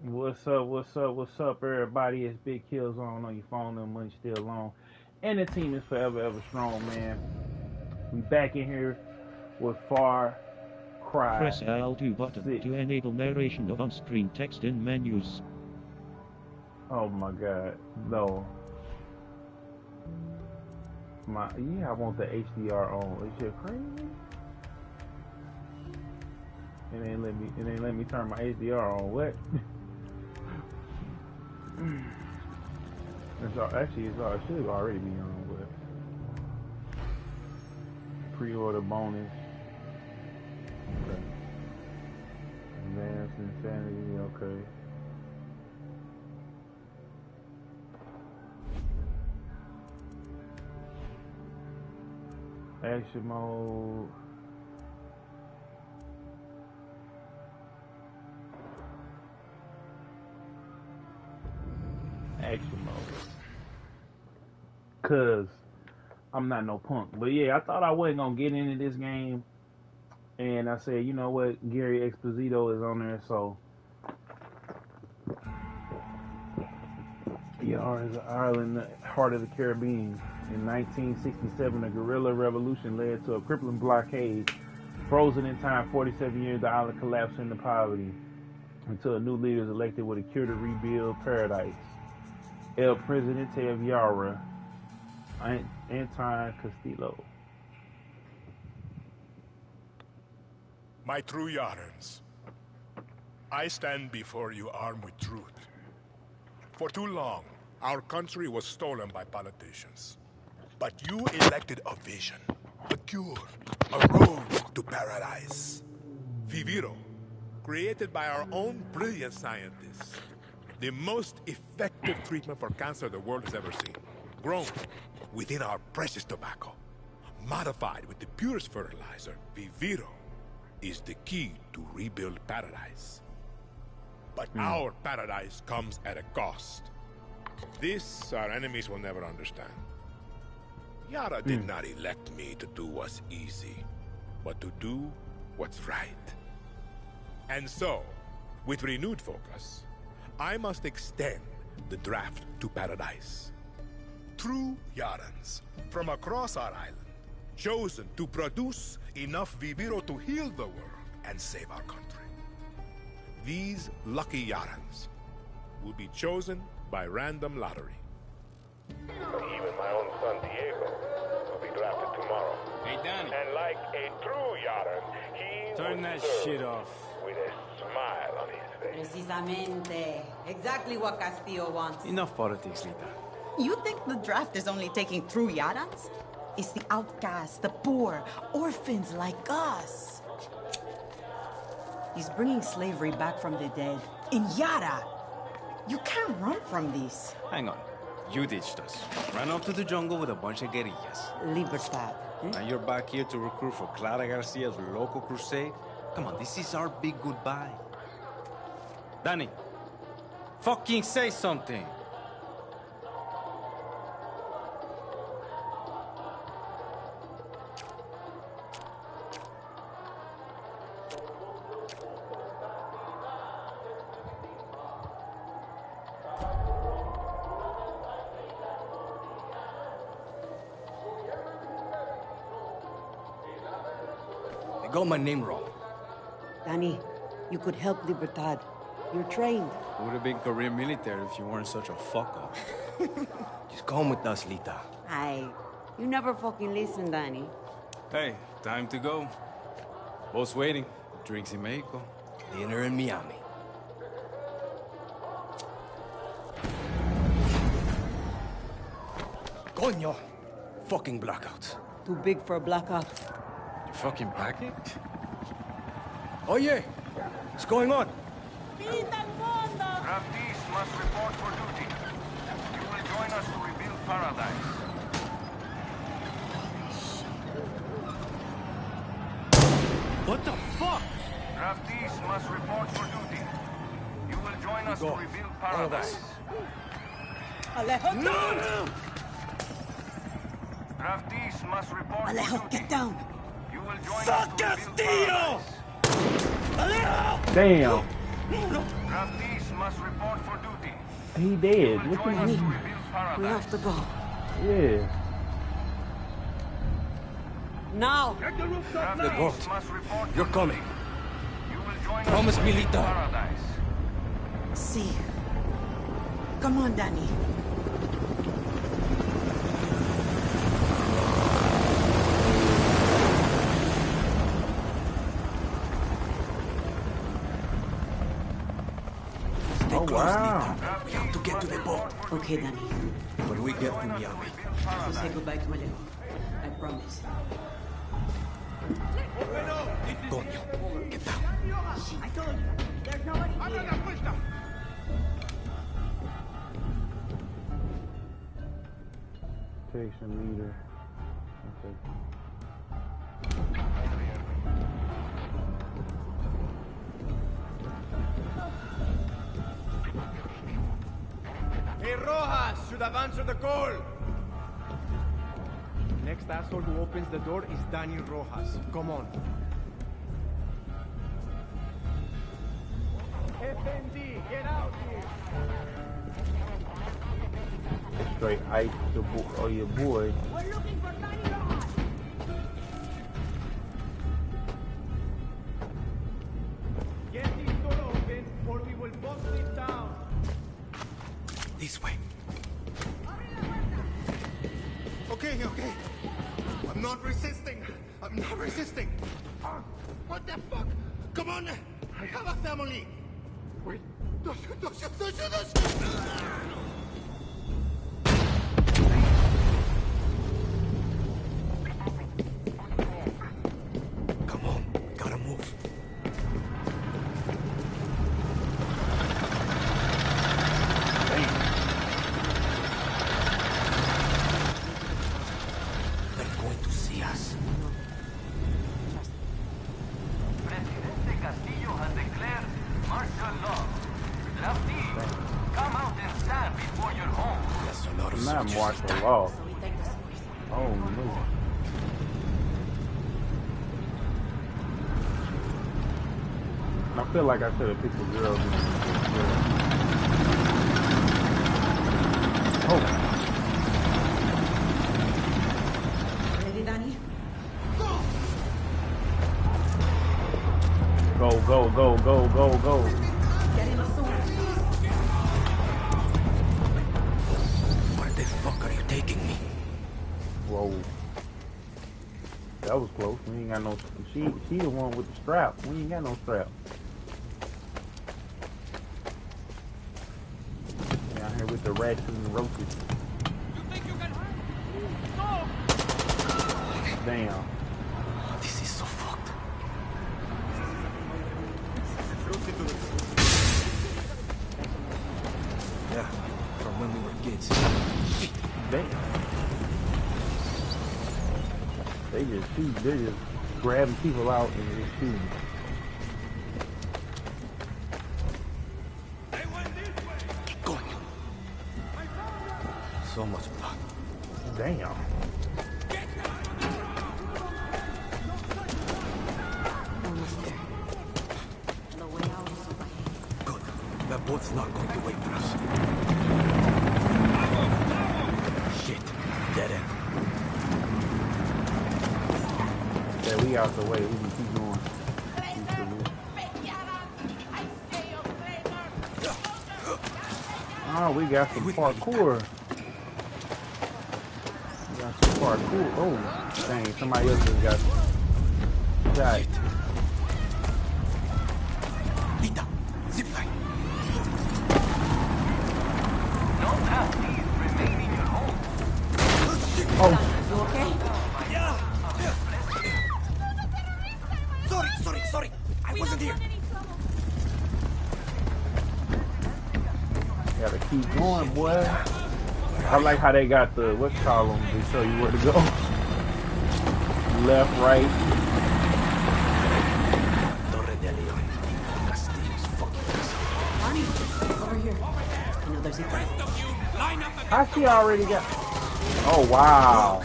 What's up? What's up? What's up, everybody? It's Big Kills on your phone, and money still on. And the team is forever, ever strong, man. We back in here with Far Cry. Press L2 button 6. to enable narration of on-screen text in menus. Oh my God, no. I want the HDR on. Is shit crazy? It ain't let me turn my HDR on. What? It should already be on, but pre-order bonus. Okay. Advanced Insanity, okay. Action mode. Action mode. Cause I'm not no punk. But yeah, I thought I wasn't gonna get into this game. And I said, you know what, Gary Exposito is on there, so Yar is an island, the heart of the Caribbean. In 1967, a guerrilla revolution led to a crippling blockade. Frozen in time, 47 years, the island collapsed into poverty until a new leader is elected with a cure to rebuild paradise. El Presidente of Yara, Anton Castillo. My true Yarans, I stand before you armed with truth. For too long, our country was stolen by politicians. But you elected a vision, a cure, a road to paradise. Viviro, created by our own brilliant scientists. The most effective treatment for cancer the world has ever seen. Grown within our precious tobacco. Modified with the purest fertilizer, Viviro is the key to rebuild paradise. But our paradise comes at a cost. This our enemies will never understand. Yara did not elect me to do what's easy, but to do what's right. And so, with renewed focus, I must extend the draft to paradise. True Yarans from across our island, chosen to produce enough Viviro to heal the world and save our country. These lucky Yarans will be chosen by random lottery. Even my own son Diego will be drafted tomorrow. Hey, Danny. And like a true Yaran, he Turn will that serve shit off. with a smile on his face. Precisamente. Exactly what Castillo wants. Enough politics, Lita. You think the draft is only taking true Yarans? It's the outcasts, the poor, orphans like us. He's bringing slavery back from the dead. In Yara! You can't run from this. Hang on. You ditched us. Ran off to the jungle with a bunch of guerrillas. Libertad. Now you're back here to recruit for Clara Garcia's local crusade? Come on, this is our big goodbye. Danny, fucking say something. They got my name wrong. Danny, you could help Libertad. You're trained. Would have been career military if you weren't such a fuck-up. Just come with us, Lita. You never fucking listen, Danny. Hey, time to go. Boss waiting. Drinks in Mexico. Dinner in Miami. Coño! Fucking blackouts. Too big for a blackout. You fucking packing? Oye! What's going on? Draftees must report for duty. You will join us to rebuild paradise. What the fuck? Draftees must report for duty. You will join us to rebuild paradise. Alejo, No! Draftees must report for Alejo, duty. get down. You will join Fuck us to rebuild Castillo! paradise. Alejo! Damn. Draftees must report for duty. He dead. You will What join you us to mean? rebuild We paradise. have to go. Yeah. Now! The goat. Must report for You're coming. duty. You will join Promise us to me, rebuild Lita. paradise. See. Come on, Danny. Stay Oh, close, wow. Lita. We have to get to the boat. Okay, Danny. When we get to Miami. We'll say goodbye to Alejo. I promise. Coño, get down. I told you. There's nobody here. Station leader. Okay. Hey, Rojas should have answered the call. Next asshole who opens the door is Danny Rojas. Come on. FND, get out here. Straight ice or your boy. We're looking for Danny Rojas. Get this door open or we will bust it down. This way. Okay. I'm not resisting. What the fuck? Come on. I have a family. Wait. Don't shoot. Come on, we gotta move. They're going to see us. Presidente Castillo has declared martial law. Lefty, come out and stand before your home. There's a lot of Not soldiers, martial Lita. law. So we take the seriously. Oh no. I feel like I should have picked the girl. Oh, Ready, Danny? go. Get in the suit. Where the fuck are you taking me? Whoa. That was close. We ain't got no. She the one with the strap. We ain't got no strap. Out here with the rats and the roaches. You think you can hide? No! Damn. This is so fucked. Yeah, from when we were kids. Damn. They just shoot. They're just grabbing people out and just shooting. Keep going. So much blood. Damn. Almost there. The way out is over here. Good. That boat's not going to wait for us. Shit. Dead end. Yeah, we out the way. We can keep going. Oh, we got some parkour. We got some parkour. Oh, dang, somebody else just got shot. Lita, zip line. No pasties remain in your home. Oh, You okay? Sorry. I wasn't here. gotta keep going, boy. I like how they got the, what's call them, they tell you where to go. Left, right. Torre de Leon. Castillo's fucking castle. Danny, over here. Another zip line. How she already got? Oh, wow.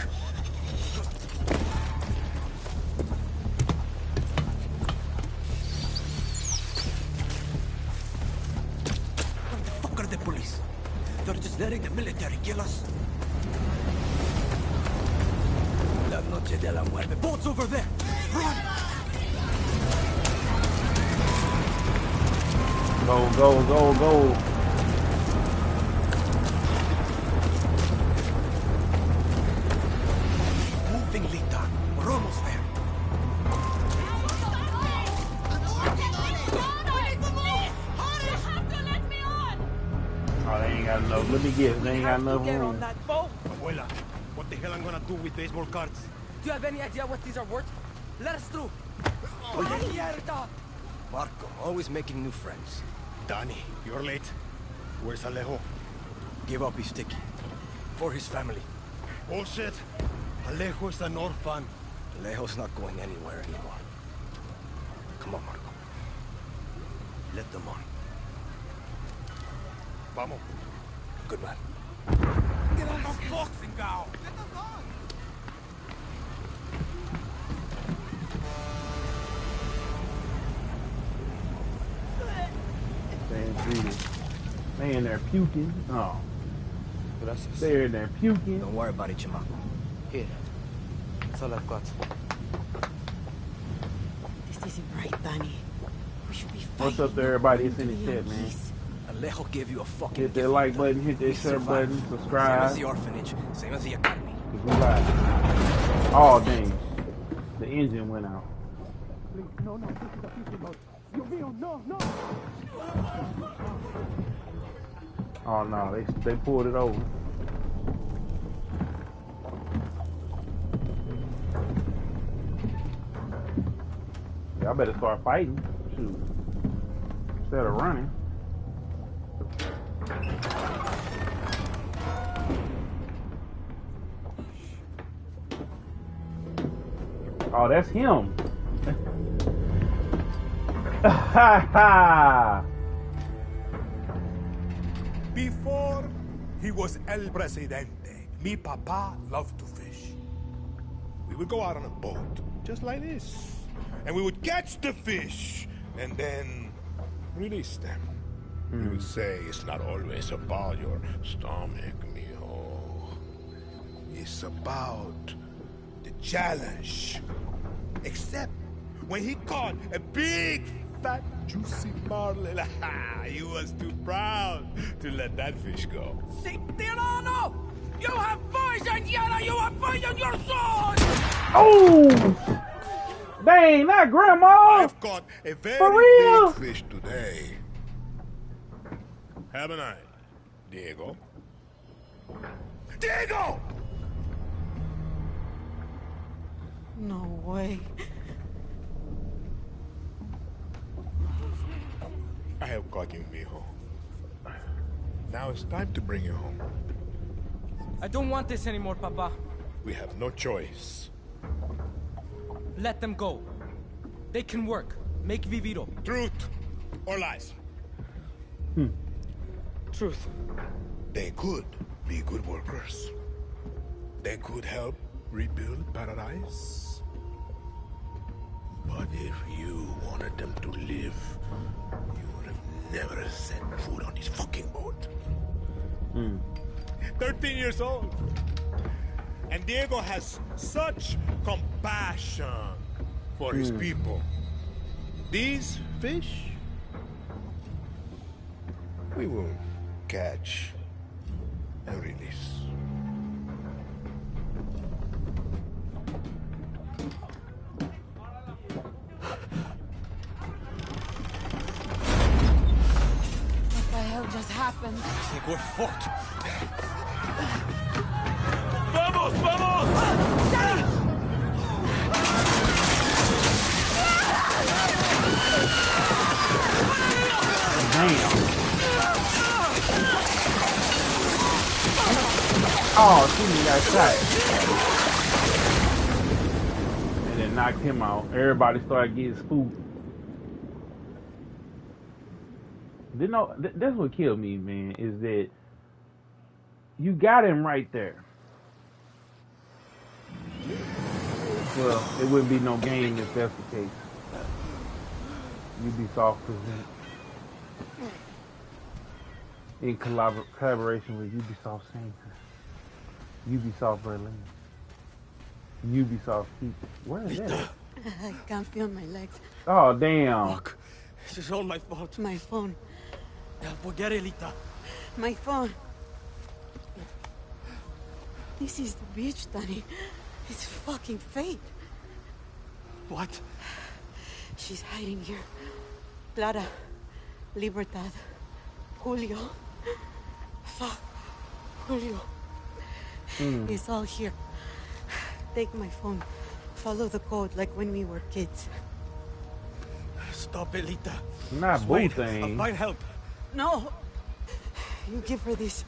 They're just letting the military kill us. La noche de la muerte. Boat's over there. Run! Go, go, go, go. Moving, Lita. We're almost there. Oh, they ain't got enough. Let me guess. They ain't got enough room. Abuela, what the hell I'm gonna do with baseball cards? Do you have any idea what these are worth? Let us through. Marco, always making new friends. Danny, you're late. Where's Alejo? Give up his ticket. For his family. Bullshit. Alejo is an orphan. Alejo's not going anywhere anymore. Come on, Marco. Let them on. Vamos. Good man. Get us a boxing gown. They in there puking. Oh. Gracias. They're in there puking. Don't worry about it, Chamaco. Here. That's all I've got. This isn't right, Danny. We should be fighting. What's up to everybody that's in the chat, man? Alejo gave you a fucking Hit that like button, hit that share button, subscribe. Same as the orphanage, same as the academy. We live. Oh, dang. The engine went out. No, no, this is a fishing boat. Dios mío, no, no! Oh, no, they pulled it over. Y'all better start fighting. Shoot. Instead of running. Oh, that's him. Before he was El Presidente, mi papa loved to fish. We would go out on a boat, just like this. And we would catch the fish, and then release them. He would say, it's not always about your stomach, mijo. It's about the challenge. Except when he caught a big, fat, juicy marlin, he was too proud to let that fish go. Si tirano! You have poisoned Yara! You have poisoned your soul! Oh! Dang, not grandma! I've caught a very big fish today. Haven't I, Diego? Diego! No way. I have caught you, mijo. Now it's time to bring you home. I don't want this anymore, Papa. We have no choice. Let them go. They can work. Make Viviro. Truth or lies? Truth. They could be good workers. They could help rebuild paradise. But if you wanted them to live, you would have never set foot on this fucking boat. 13 years old. And Diego has such compassion for his people. These fish, we will catch and release. What the hell just happened? I think we're fucked. ¡Vamos, vamos! Damn. Oh, Timmy got shot. And then knocked him out. Everybody started getting spooked. That's what killed me, man, is that you got him right there. Well, it wouldn't be no game if that's the case. You'd be soft present. in collaboration with Ubisoft Santa, Ubisoft Berlin, Ubisoft Keep. Where is that? I can't feel my legs. Oh, damn. Fuck. This is all my fault. My phone. Forget it, Lita. My phone. This is the beach, Danny. It's fucking fate. What? She's hiding here. Clara, Libertad, Julio. Fuck, Julio. It's all here. Take my phone. Follow the code like when we were kids. Stop it, Lita. Not Wait, thing. I'll find help. No! You give her this.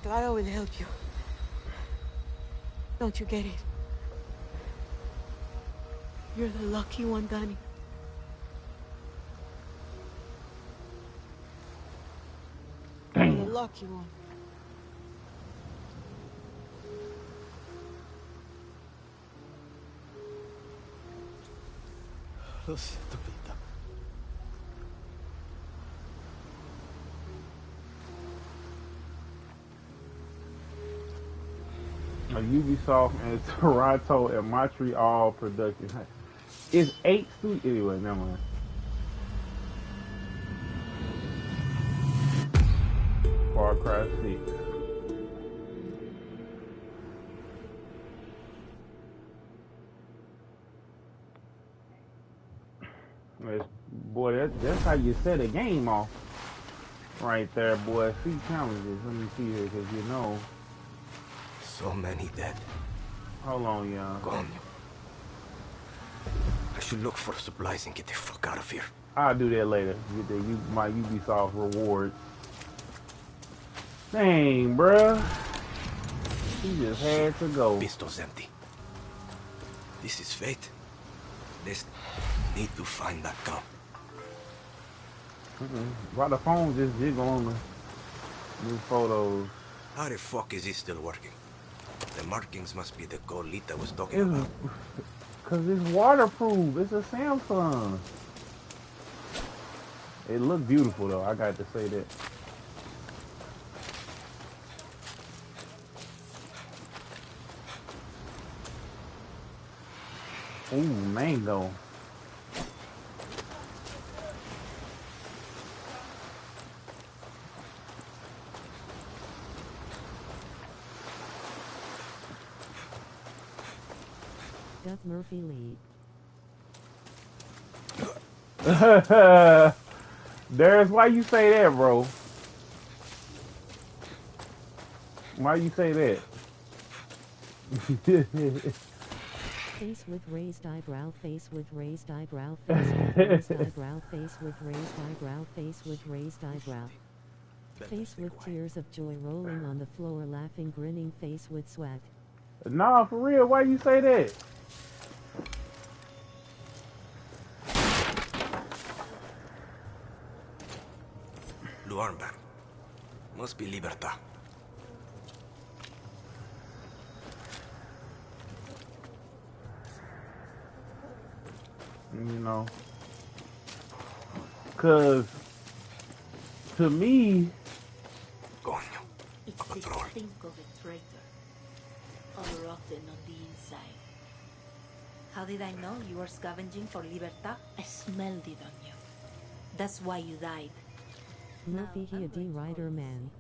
Clara will help you. Don't you get it? You're the lucky one, Danny. You're the lucky one. Lo siento, Lita. A Ubisoft and Toronto and Montreal production. It's 8 studios. Anyway, never mind. Far Cry 6. Boy, that's how you set a game off. Right there, boy. See challenges. Let me see here, because you know. So many dead. Hold on, y'all. Gone. I should look for supplies and get the fuck out of here. I'll do that later. Get my Ubisoft rewards. Dang, bruh. He just had to go. Pistol's empty. This is fate. Let's need to find that cop. Why the phone just jiggle on the new photos? How the fuck is he still working? The markings must be the gold Lita was talking about. Cause it's waterproof. It's a Samsung. It looked beautiful though. I got to say that. Ooh, mango. Doug Murphy Lee. Darius, why you say that, bro? Why you say that? Face with raised eyebrow, face with raised eyebrow, face with raised eyebrow, face with raised eyebrow, face with raised eyebrow. Face with tears of joy rolling on the floor, laughing, grinning face with sweat. Nah, for real, why you say that? Blue armband. Must be Libertad. You know, cause to me, Coño. It's the stink of a traitor, all rotten on the inside. How did I know you were scavenging for Libertad? I smelled it on you. That's why you died. Murphy he a D-Rider man.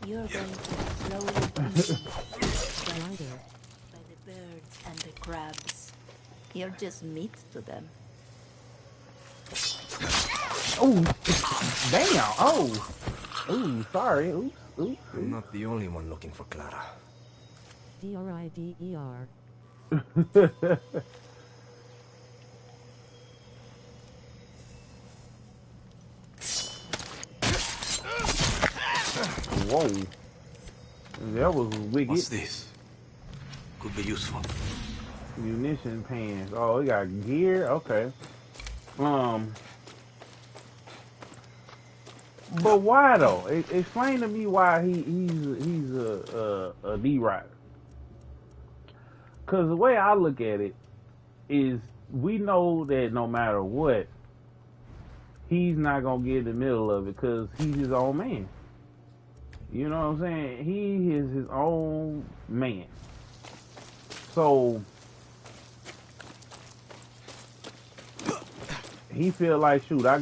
You're going to slowly consume Rider. by the birds and the crabs. You're just meat to them. oh, damn, oh, ooh, sorry, oops, oops. I'm not the only one looking for Clara. D-R-I-D-E-R. Whoa, that was wicked. What's this? Could be useful. Munition pans. Oh, we got gear. Okay. But why though? Explain to me why he's a D-Rider. Cause the way I look at it is, we know that no matter what, he's not gonna get in the middle of it, cause he's his own man. You know what I'm saying? He is his own man. So he feel like, shoot, I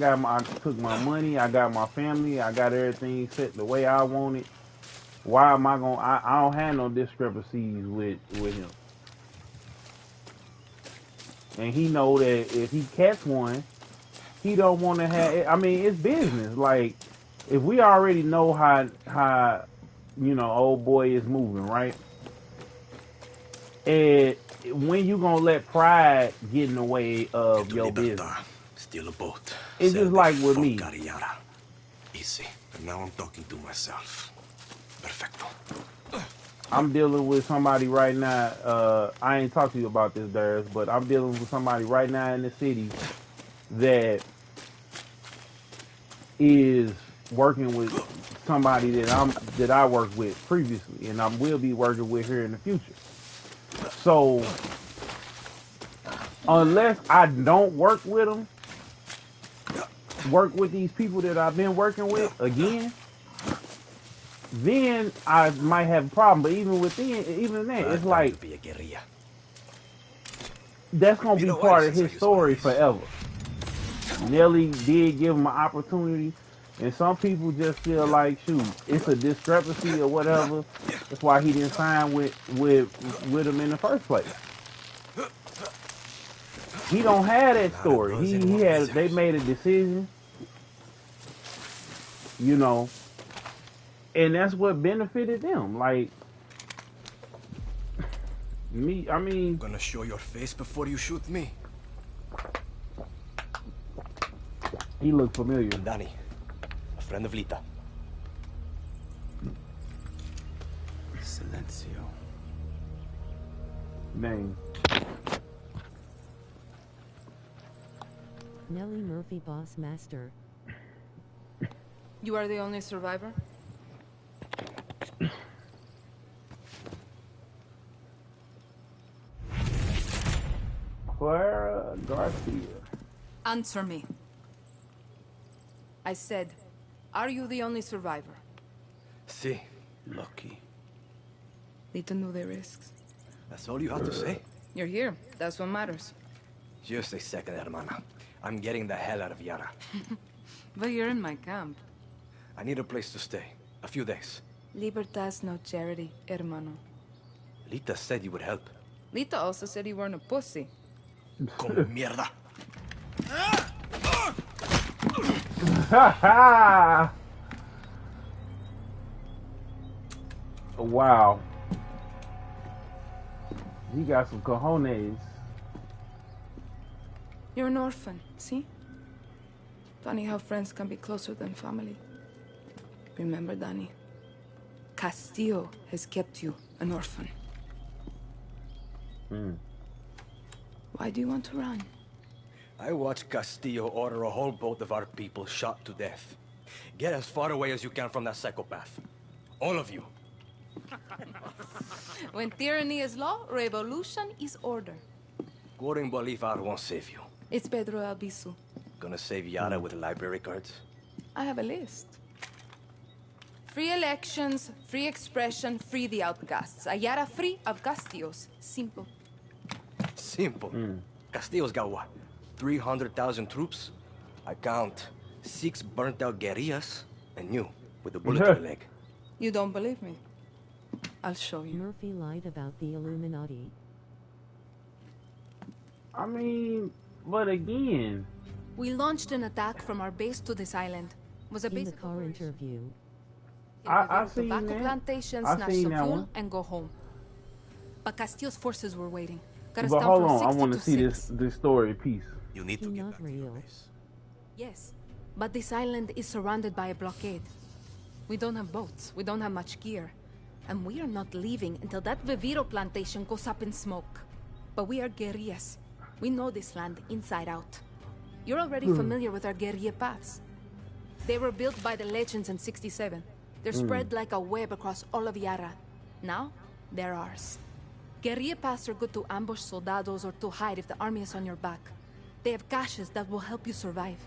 took my money, I got my family, I got everything set the way I want it. Why am I gonna? I don't have no discrepancies with him. And he know that if he catch one, he don't want to have. I mean, it's business. Like, if we already know how old boy is moving, right? And when you gonna let pride get in the way of your business? Steal a boat. It's just like with me. Easy. And now I'm talking to myself. Perfecto. I'm dealing with somebody right now. I ain't talked to you about this, Darius, but I'm dealing with somebody right now in the city that is working with somebody that I worked with previously, and I will be working with here in the future. So unless I don't work with them, work with these people that I've been working with again, then I might have a problem. But even then, it's like that's gonna be part of his story forever. Nelly did give him an opportunity, and some people just feel like, shoot, it's a discrepancy or whatever. That's why he didn't sign with him in the first place. He don't have that story. They made a decision, you know, and that's what benefited them. Like me, I mean, gonna show your face before you shoot me. He looked familiar. Danny, a friend of Lita. Silencio. Name. Nelly Murphy, boss master. You are the only survivor? Clara Garcia. Answer me. I said, are you the only survivor? Si. Lucky. Need to know the risks. That's all you have to say? You're here. That's what matters. Just a second, hermana. I'm getting the hell out of Yara. But you're in my camp. I need a place to stay. A few days. Libertas no charity, hermano. Lita said you would help. Lita also said you weren't a pussy. Come mierda. Wow. He got some cojones. You're an orphan, see? Funny how friends can be closer than family. Remember, Danny, Castillo has kept you an orphan. Why do you want to run? I watched Castillo order a whole boat of our people shot to death. Get as far away as you can from that psychopath. All of you. When tyranny is law, revolution is order. Quoting Bolivar won't save you. It's Pedro Albizu. Gonna save Yara with library cards? I have a list. Free elections, free expression, free the outcasts. A Yara free of Castillos. Simple. Simple. Castillo's got what? 300,000 troops? I count 6 burnt-out guerrillas, and you, with a bullet to the leg. You don't believe me? I'll show you. Murphy lied about the Illuminati. I mean, but again... We launched an attack from our base to this island. It was a In basic the car interview. I seen tobacco that. plantations, I snatch seen some that fuel, one. and go home. But Castillo's forces were waiting. Got us But down hold from on, I 60 want to to see 6. this story piece. You need to get Not back to your real. base. Yes, but this island is surrounded by a blockade. We don't have boats, we don't have much gear. And we are not leaving until that Viviro plantation goes up in smoke. But we are guerrillas. We know this land inside out. You're already familiar with our guerrilla paths. They were built by the legends in 67. They're spread like a web across all of Yara. Now, they're ours. Guerrilla paths are good to ambush soldados or to hide if the army is on your back. They have caches that will help you survive.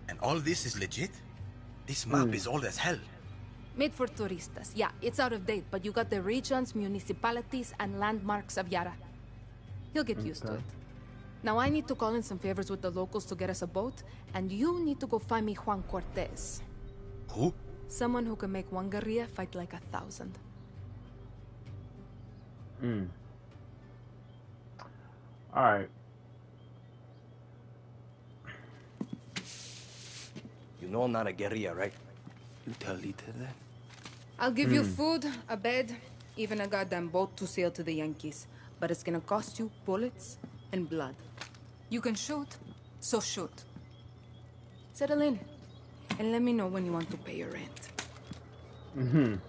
And all this is legit? This map is old as hell. Made for turistas. Yeah, it's out of date, but you got the regions, municipalities, and landmarks of Yara. You'll get used to it. Now I need to call in some favors with the locals to get us a boat, and you need to go find me Juan Cortez. Who? Someone who can make one guerrilla fight like 1,000. Alright. You know I'm not a guerrilla, right? You tell Lita that? I'll give you food, a bed, even a goddamn boat to sail to the Yankees. But it's gonna cost you bullets and blood. You can shoot, so shoot. Settle in, and let me know when you want to pay your rent.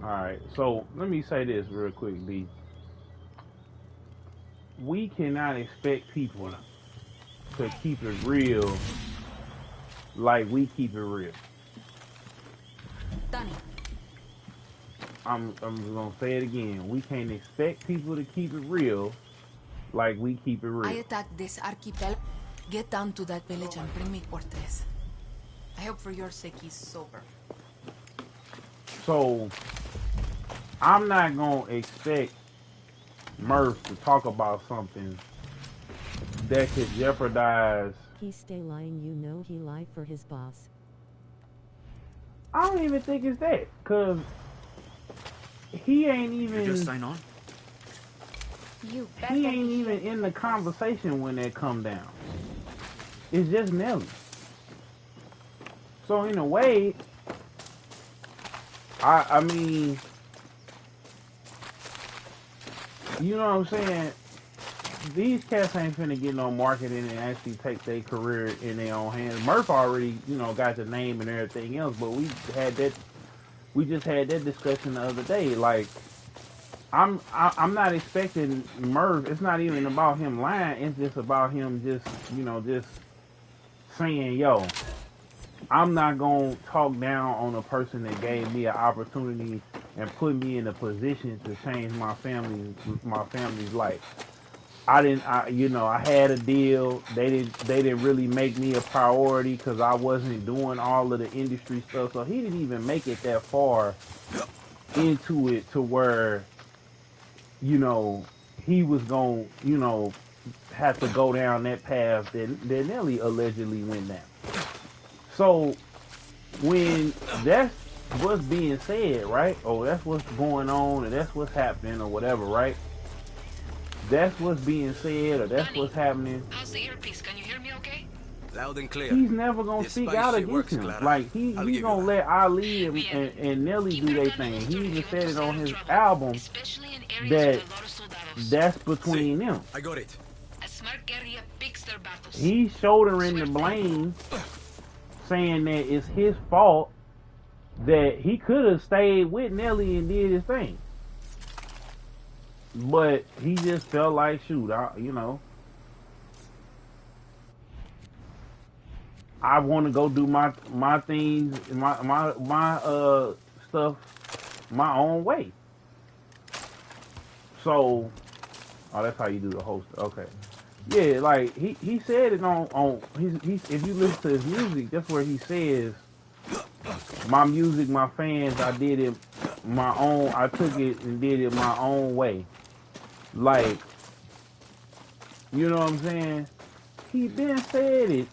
Alright, so let me say this real quick, D. We cannot expect people to keep it real like we keep it real. Danny. I'm gonna say it again. We can't expect people to keep it real like we keep it real. I attacked this archipelago. Get down to that village and bring me Cortez. I hope for your sake he's sober. So, I'm not gonna expect Murph to talk about something that could jeopardize. He stay lying, you know he lied for his boss. I don't even think it's that, cause he ain't even. You just sign on? He ain't even in the conversation when that come down. It's just Nelly. So in a way, I mean, you know what I'm saying? These cats ain't finna get no marketing and actually take their career in their own hands. Murph already, you know, got the name and everything else, but we just had that discussion the other day. Like, I'm not expecting Murph. It's not even about him lying. It's just about him just, you know, just saying, yo, I'm not gonna talk down on a person that gave me an opportunity and put me in a position to change my family's life. I had a deal. They didn't really make me a priority because I wasn't doing all of the industry stuff. So he didn't even make it that far into it to where, you know, he was going to, you know, have to go down that path that Nelly allegedly went down. So when that's what's being said, right? Oh, that's what's going on and that's what's happening or whatever, right? That's what's being said or that's what's happening. How's the earpiece? Can you hear me okay? Loud and clear. He's never gonna speak out against him. Clara. Like he's gonna let Ali and Nelly do their thing. He even said it on his album that that's between them. I got it. A smart guerrilla picks their battles. He's shouldering the blame, saying that it's his fault that he could have stayed with Nelly and did his thing. But he just felt like, shoot, you know, I want to go do my things, my stuff my own way. So, oh, that's how you do the host. Okay, yeah, like he said it on he's if you listen to his music, that's where he says, my music, my fans, I did it my own. I took it and did it my own way. Like, you know what I'm saying? He been said it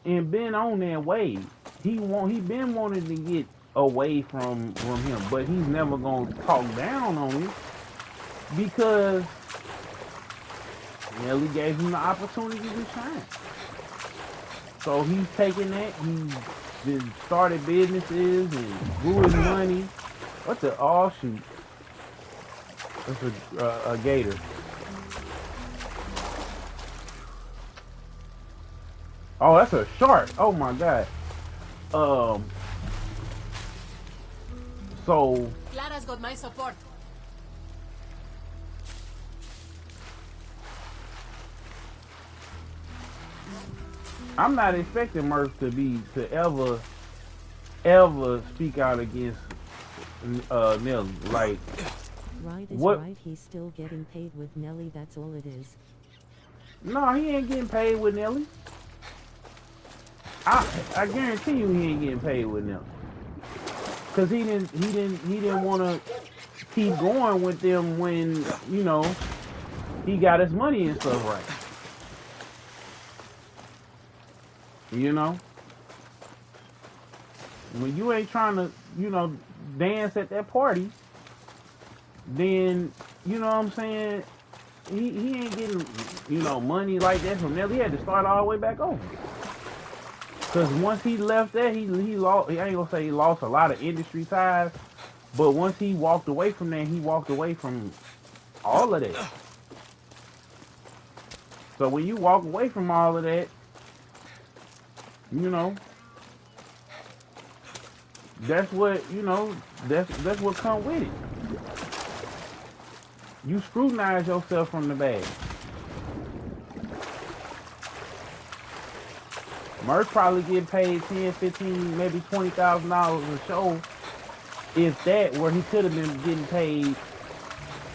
and been on that way. He been wanting to get away from him, but he's never gonna talk down on him because Nelly gave him the opportunity to shine. So he's taking that. He's been started businesses and grew his money. What's the shoot? That's a gator. Oh, that's a shark. Oh my god. So Clara's got my support. I'm not expecting Murph to ever speak out against Nelly. Like, Right is what? Right, he's still getting paid with Nelly, that's all it is. No, he ain't getting paid with Nelly. I guarantee you he ain't getting paid with them. Cause he didn't want to keep going with them when, you know, he got his money and stuff right. You know? When you ain't trying to, you know, dance at that party, then, you know what I'm saying, he ain't getting, you know, money like that from Nelly. He had to start all the way back over. Because once he left there, he lost, I ain't gonna say he lost a lot of industry ties, but once he walked away from there, he walked away from all of that. So when you walk away from all of that, you know, that's what, you know, that's what come with it. You scrutinize yourself from the bag. Merch probably get paid 10, 15, maybe $20,000 a show, if that, where he could have been getting paid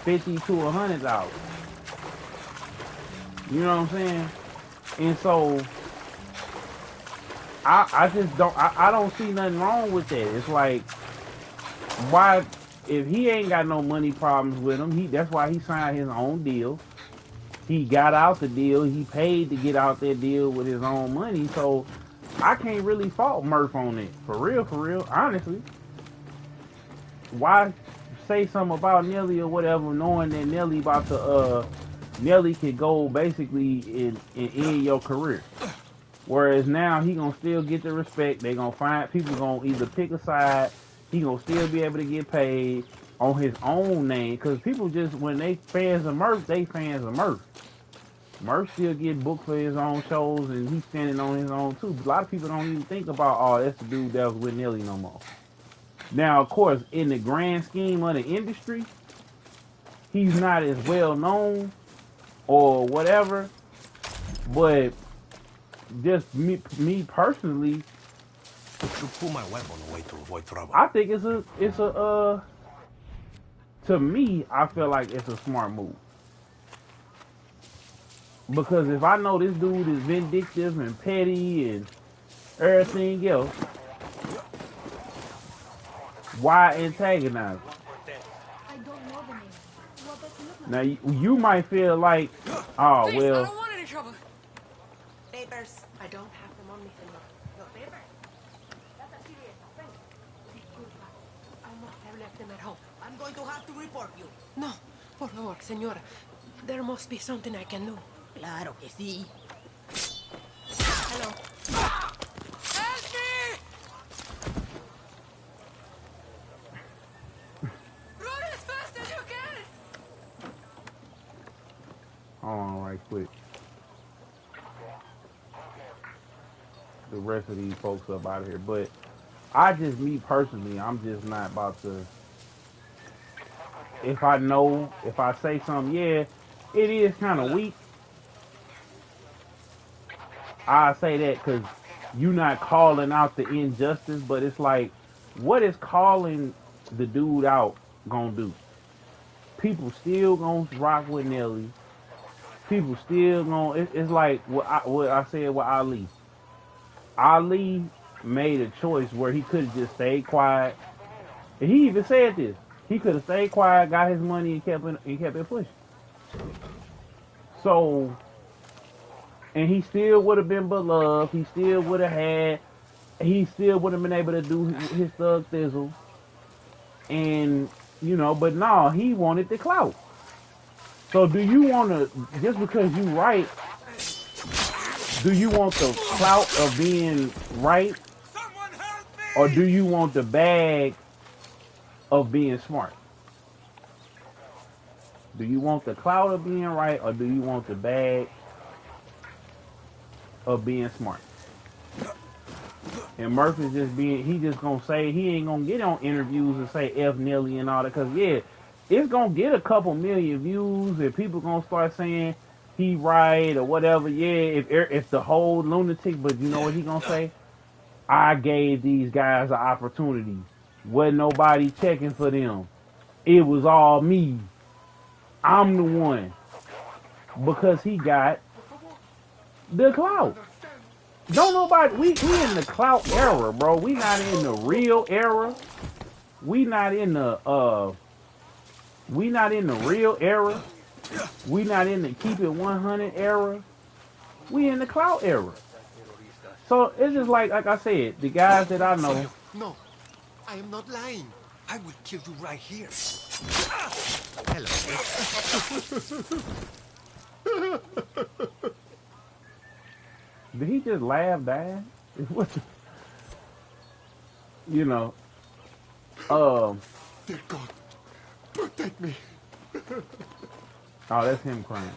$50 to $100. You know what I'm saying? And so I just don't I don't see nothing wrong with that. It's like, why, if he ain't got no money problems with him, that's why he signed his own deal. He got out the deal. He paid to get out that deal with his own money. So I can't really fault Murph on it. For real, honestly. Why say something about Nelly or whatever, knowing that Nelly about to Nelly could go basically and end your career. Whereas now he gonna still get the respect. They gonna find people gonna either pick a side. He gonna still be able to get paid on his own name. Cause people just, when they fans of Murph, they fans of Murph. Murph still get booked for his own shows and he's standing on his own too. A lot of people don't even think about, oh, that's the dude that was with Nelly no more. Now, of course, in the grand scheme of the industry, he's not as well known or whatever, but just me personally, to pull my weapon away to avoid trouble. I think to me, I feel like it's a smart move. Because if I know this dude is vindictive and petty and everything else, why antagonize? I don't know the name. What does he look like? Now, you might feel like, oh, Please, well. I don't want any trouble. Papers. I don't have them on me, senor. No papers. That's a serious offense. Disculpa. I must have left them at home. I'm going to have to report you. No, por favor, señora. There must be something I can do. Claro que sí. Hello. Help me! Run as fast as you can! Hold on right quick. The rest of these folks up out of here. But me personally, I'm just not about to. If I say something, yeah, it is kind of weak. I say that because you're not calling out the injustice, but it's like, what is calling the dude out gonna do? People still gonna rock with Nelly. People still gonna. It's like what I said with Ali. Ali made a choice where he could have just stayed quiet. And he even said this. He could have stayed quiet, got his money, and kept it pushing. So, and he still would have been beloved. He still would have been able to do his thug thizzle. And, you know, but no, he wanted the clout. So do you want to, just because you right, do you want the clout of being right? Or do you want the bag of being smart? Do you want the clout of being right, or do you want the bag of being smart? And Murphy's he just gonna say, he ain't gonna get on interviews and say F Nelly and all that, cause yeah, it's gonna get a couple million views and people gonna start saying he right or whatever. Yeah, if the whole lunatic, but you know what he gonna say? I gave these guys an opportunity. Wasn't nobody checking for them. It was all me. I'm the one. Because he got the clout. Don't nobody. We in the clout era, bro. We not in the real era. We not in the We not in the real era. We not in the keep it 100 era. We in the clout era. So it's just like I said, the guys that I know. No, I am not lying. I will kill you right here. Hello. Did he just laugh, Dad? You know. Dear God, protect me. Oh, that's him crying.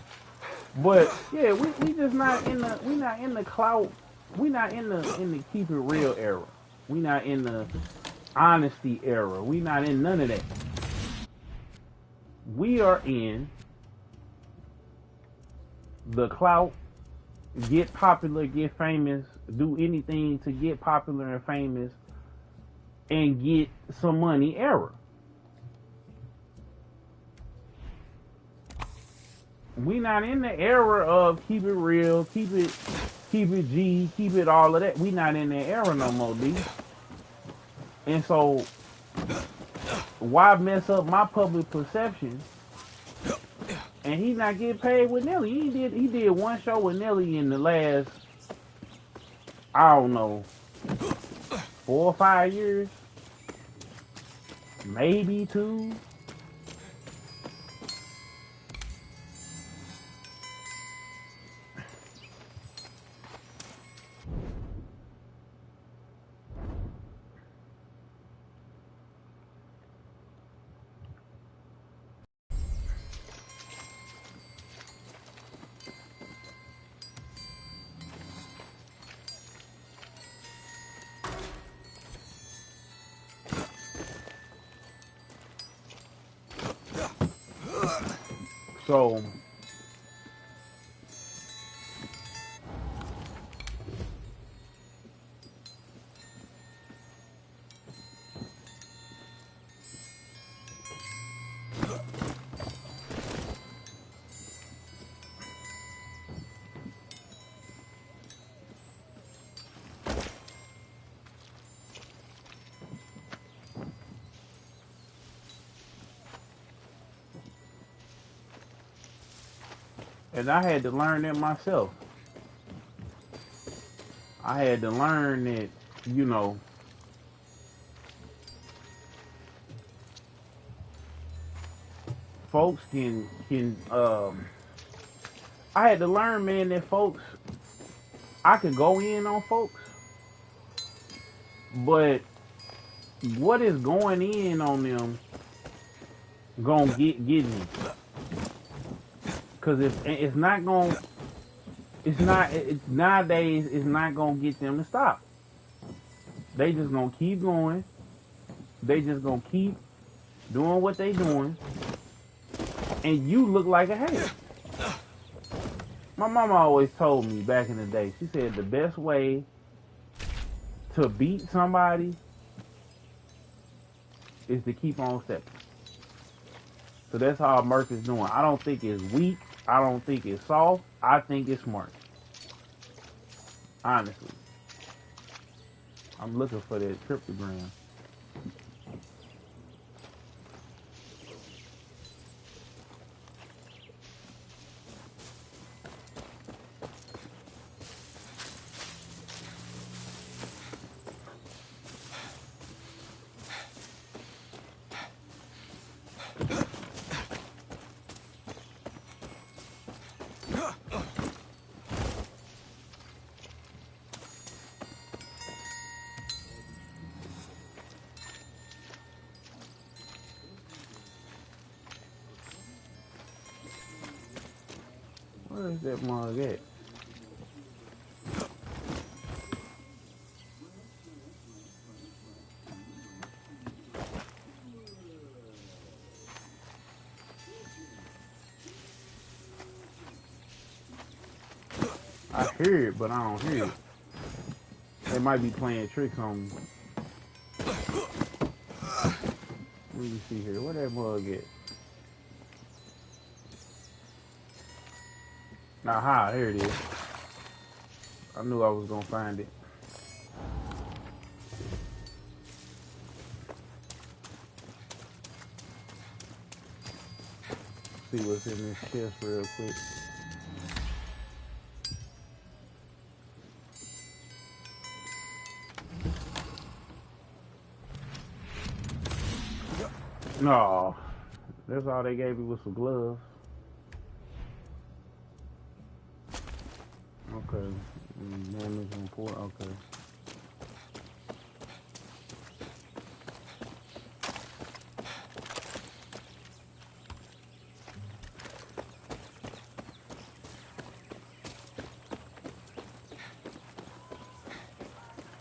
But yeah, we just not in the clout. We not in the keep it real era. We not in the honesty era. We not in none of that. We are in the clout, get popular, get famous, do anything to get popular and famous and get some money era. We not in the era of keep it real, keep it G, keep it all of that. We not in that era no more, D. And so why mess up my public perception? And he not getting paid with Nelly. He did one show with Nelly in the last, I don't know, 4 or 5 years. Maybe 2. So and I had to learn that myself. I had to learn that, you know, folks can I had to learn, man, that folks, I could go in on folks, but what is going in on them gonna get me? Cause it's not gonna, nowadays it's not gonna get them to stop. They just gonna keep going. They just gonna keep doing what they doing, and you look like a hater. My mama always told me back in the day, she said the best way to beat somebody is to keep on stepping. So that's how Murph is doing. I don't think it's weak. I don't think it's soft. I think it's smart. Honestly. I'm looking for that cryptogram. Where is that mug at? I hear it, but I don't hear it. They might be playing tricks on me. Let me see here. Where that mug at? Aha, here it is. I knew I was gonna find it. See what's in this chest real quick. No, that's all they gave me was some gloves. Okay, damage on port. Okay.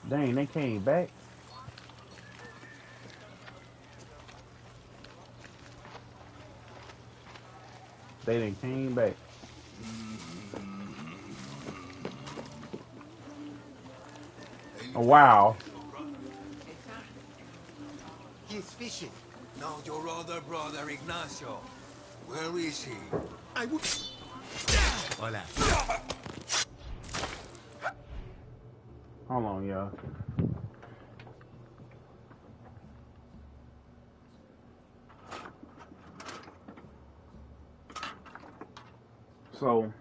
Dang, they came back. They done came back. Oh, wow. He's fishing. Now your other brother, Ignacio. Where is he? I would... Hola. Hold on, y'all. So,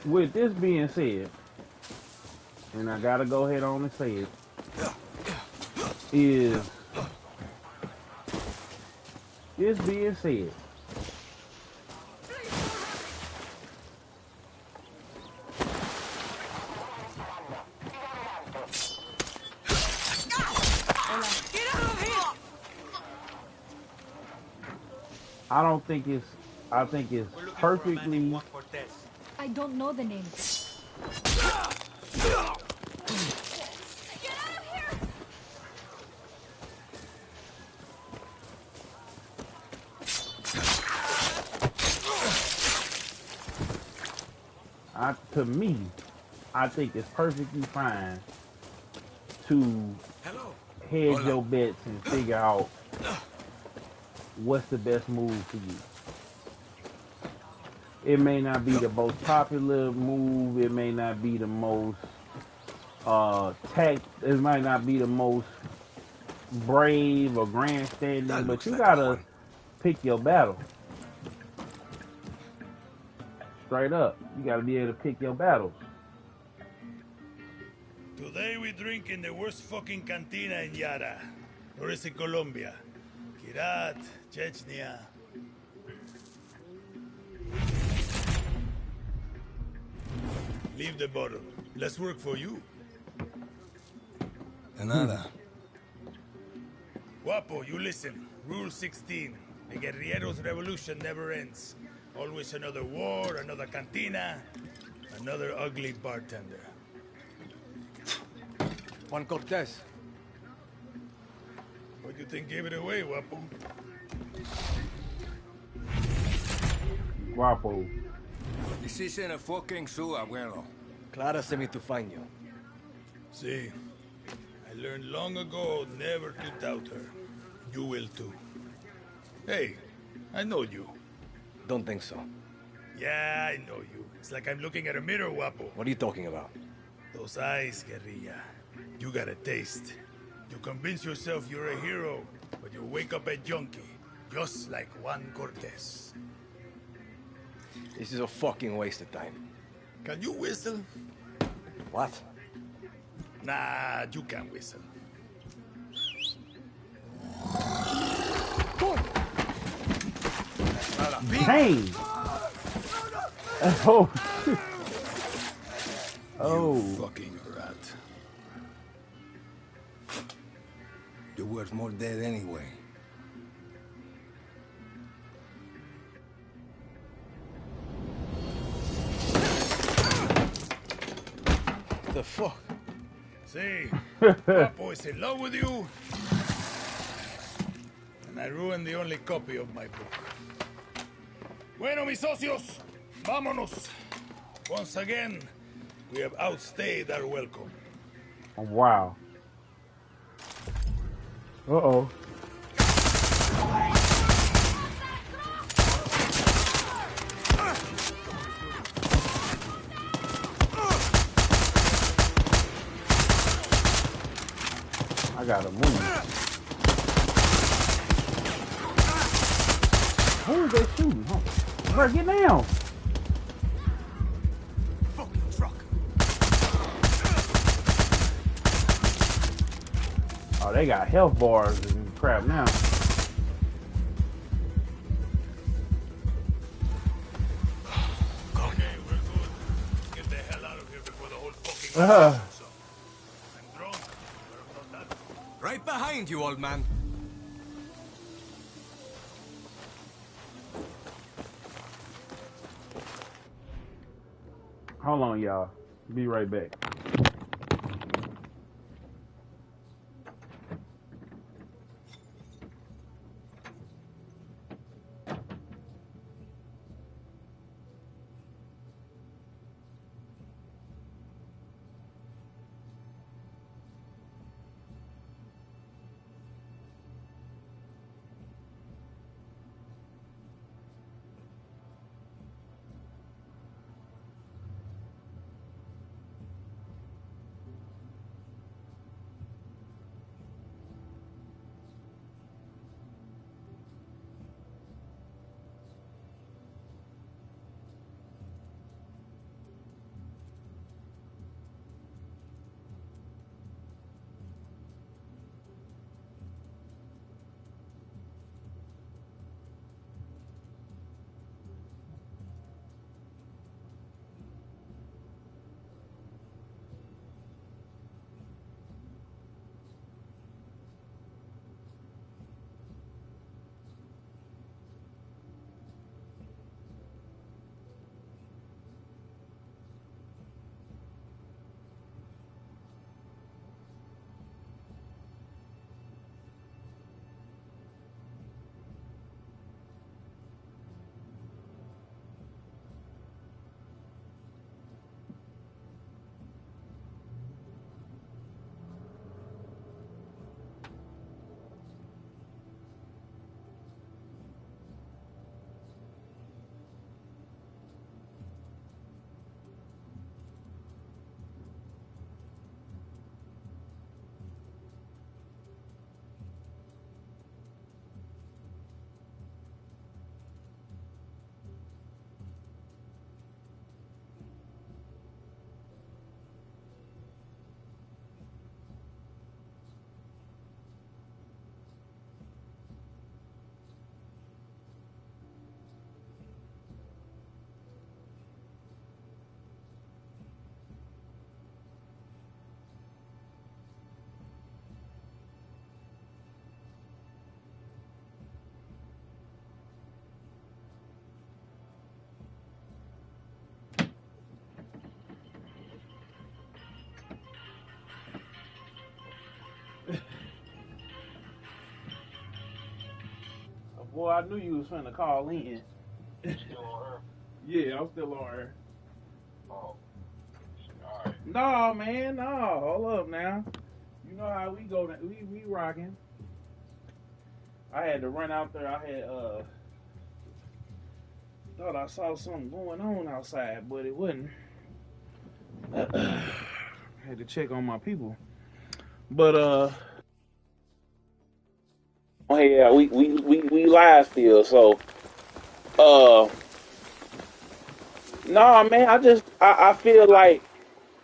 with this being said, and I gotta go ahead on and say it, is this being said, I think it's perfectly. I don't know the name. To me, I think it's perfectly fine to hedge your bets and figure out what's the best move for you. It may not be the most popular move. It may not be the most it might not be the most brave or grandstanding, but you gotta pick your battle. Straight up, you gotta be able to pick your battles. Today we drink in the worst fucking cantina in Yara. Or is it Colombia? Kirat, Chechnya. Leave the bottle. Let's work for you. De nada. Guapo, you listen. Rule 16. The guerrilleros' revolution never ends. Always another war, another cantina, another ugly bartender. Juan Cortez. What do you think gave it away, Guapo? Guapo. This isn't a fucking zoo, abuelo. Clara sent me to find you. See, I learned long ago never to doubt her. You will too. Hey, I know you. Don't think so. Yeah, I know you. It's like I'm looking at a mirror, Guapo. What are you talking about? Those eyes, guerrilla. You got a taste. You convince yourself you're a hero, but you wake up a junkie, just like Juan Cortez. This is a fucking waste of time. Can you whistle? What? Nah, you can't whistle. Pain. Oh. Oh. You fucking rat. You're worth more dead anyway. The fuck? See, Papo is in love with you, and I ruined the only copy of my book. Bueno, mis socios, vámonos. Once again, we have outstayed our welcome. Wow. Uh-oh. I gotta move. Who is that shooting? Huh? Bro, get down. Fucking truck. Oh, they got health bars and crap now. Okay, we're good. Get the hell out of here before the whole fucking Uh-huh. I'm drunk, but I'm not that. Right behind you, old man. Hold on, y'all. Be right back. Boy, I knew you was finna call in. You still on her? Yeah, I'm still on her. Oh. Alright. No, man, no. Hold up now. You know how we go. We rocking. I had to run out there. I had thought I saw something going on outside, but it wasn't. I had to check on my people. But oh yeah, we live still, so no, man, I feel like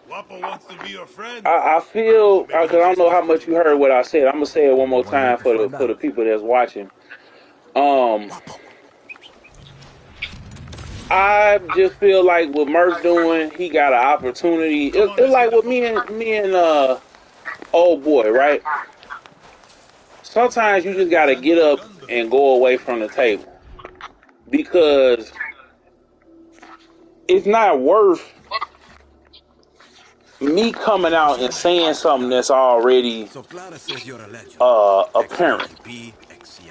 Guapo wants to be your friend. I feel because I don't know how much you heard what I said. I'm gonna say it one more time for the people that's watching. I just feel like what Murph's doing, he got an opportunity. It's like with me and old boy, right? Sometimes you just gotta get up and go away from the table because it's not worth me coming out and saying something that's already apparent.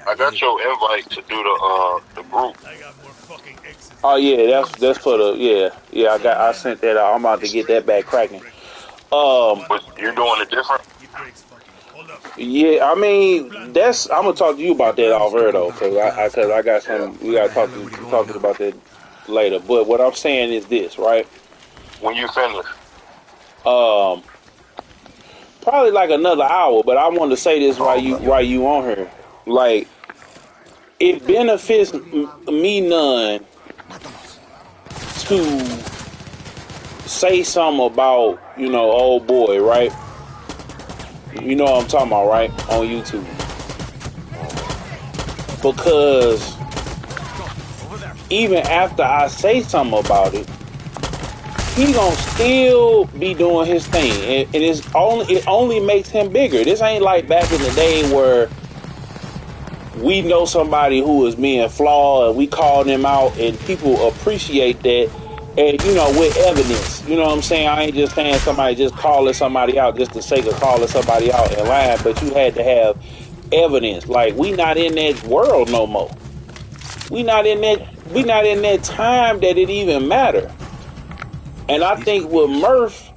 I got your invite to do the group. Oh yeah, that's for the yeah. I sent that out. I'm about to get that back cracking. But you're doing it different. Yeah, I mean, that's. I'm gonna talk to you about that off air though, cause I got some. We gotta talk about that later. But what I'm saying is this, right? When you finish. Probably like another hour. But I want to say this while you on here. Like, it benefits me none to say something about old boy, right? You know what I'm talking about, right? On YouTube. Because even after I say something about it, he gonna still be doing his thing. And it only makes him bigger. This ain't like back in the day where we know somebody who is being flawed and we call them out and people appreciate that. And, with evidence, you know what I'm saying? I ain't just saying somebody just calling somebody out just the sake of calling somebody out and lying, but you had to have evidence. Like, we not in that world no more. We not in that time that it even matter. And I think what Murph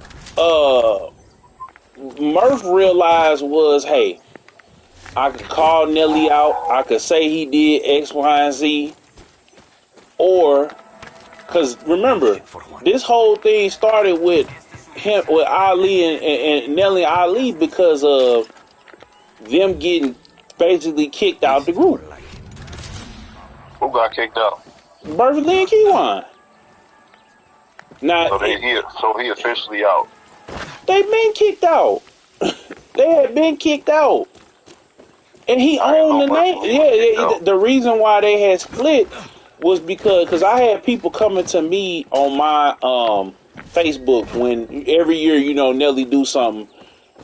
realized was, hey, I could call Nelly out, I could say he did X, Y, and Z, or because remember, this whole thing started with Ali and Nelly Ali because of them getting basically kicked out the group. Who got kicked out? Berkeley and Keywan. Now, so he officially out. They been kicked out. They had been kicked out. And he owned the name. Yeah, the reason why they had split was because I had people coming to me on my Facebook when every year, Nelly do something,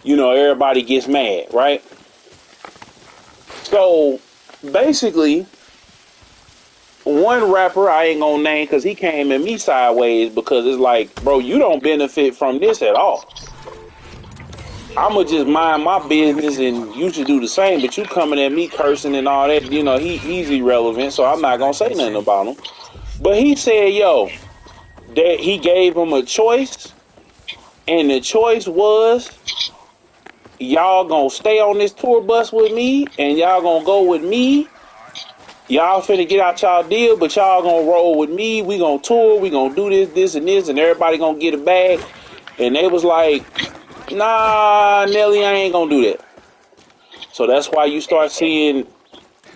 everybody gets mad, right? So basically, one rapper I ain't gonna name because he came at me sideways because it's like, bro, you don't benefit from this at all. I'ma just mind my business and you should do the same, but you coming at me cursing and all that, he's irrelevant, so I'm not gonna say nothing about him. But he said, that he gave him a choice, and the choice was y'all gonna stay on this tour bus with me and y'all gonna go with me. Y'all finna get out y'all deal, but y'all gonna roll with me. We gonna tour, we gonna do this, and this, and everybody gonna get a bag. And they was like, nah, Nelly, I ain't gonna do that. So that's why you start seeing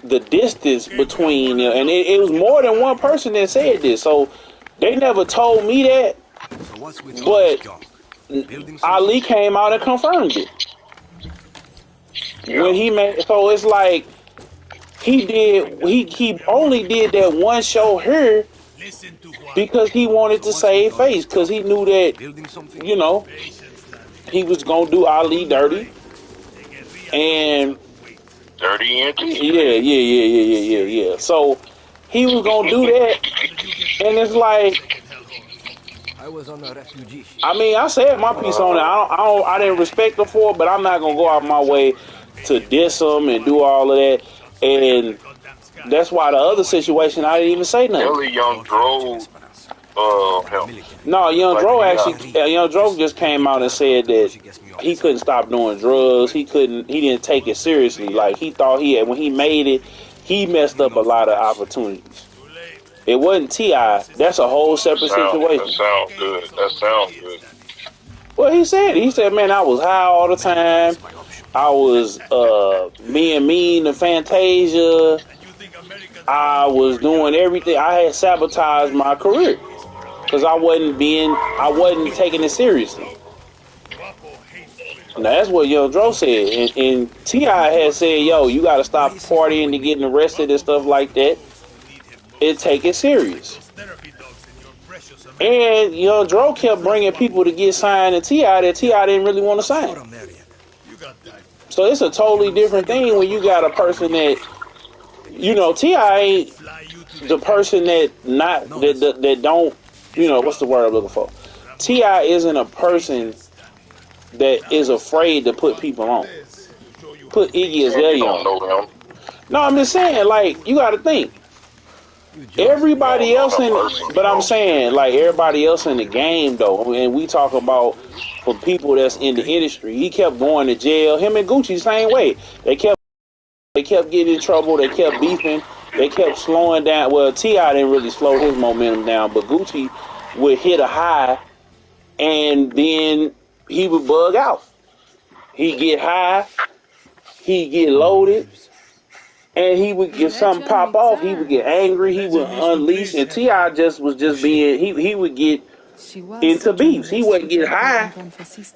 the distance between, and it was more than one person that said this. So they never told me that, but Ali came out and confirmed it. When he made, so it's like he only did that one show here because he wanted to save face, because he knew that, he was gonna do Ali dirty. And dirty and yeah. So he was gonna do that, and it's like, I was on a refugee. I mean, I said my piece on it. I didn't respect him for it, but I'm not gonna go out my way to diss him and do all of that. And that's why the other situation I didn't even say nothing. Nelly Young drove him. No, Young Dro just came out and said that he couldn't stop doing drugs. He didn't take it seriously. Like, he thought when he made it, he messed up a lot of opportunities. It wasn't T.I. That's a whole separate situation. That sounds good. Well, he said, man, I was high all the time. I was being to Fantasia. I was doing everything. I had sabotaged my career because I wasn't taking it seriously. Now, that's what Young Dro said. And T.I. had said, you got to stop partying and getting arrested and stuff like that and take it serious. And Young Dro kept bringing people to get signed to T.I. that T.I. didn't really want to sign. So it's a totally different thing when you got a person that, T.I. ain't the person that don't, what's the word I'm looking for? T.I. isn't a person that is afraid to put people on. Put Iggy Azalea on. No, I'm just saying, like, you got to think. Everybody else but I'm saying, like, everybody else in the game, though, and we talk about for people that's in the industry, he kept going to jail. Him and Gucci, same way. They kept getting in trouble. They kept beefing. They kept slowing down. Well, T.I. didn't really slow his momentum down, but Gucci would hit a high, and then he would bug out. He'd get high, he'd get loaded, and he would get something pop off. He would get angry. He would unleash, and T.I. was just being. He would get into beefs. He wouldn't get high,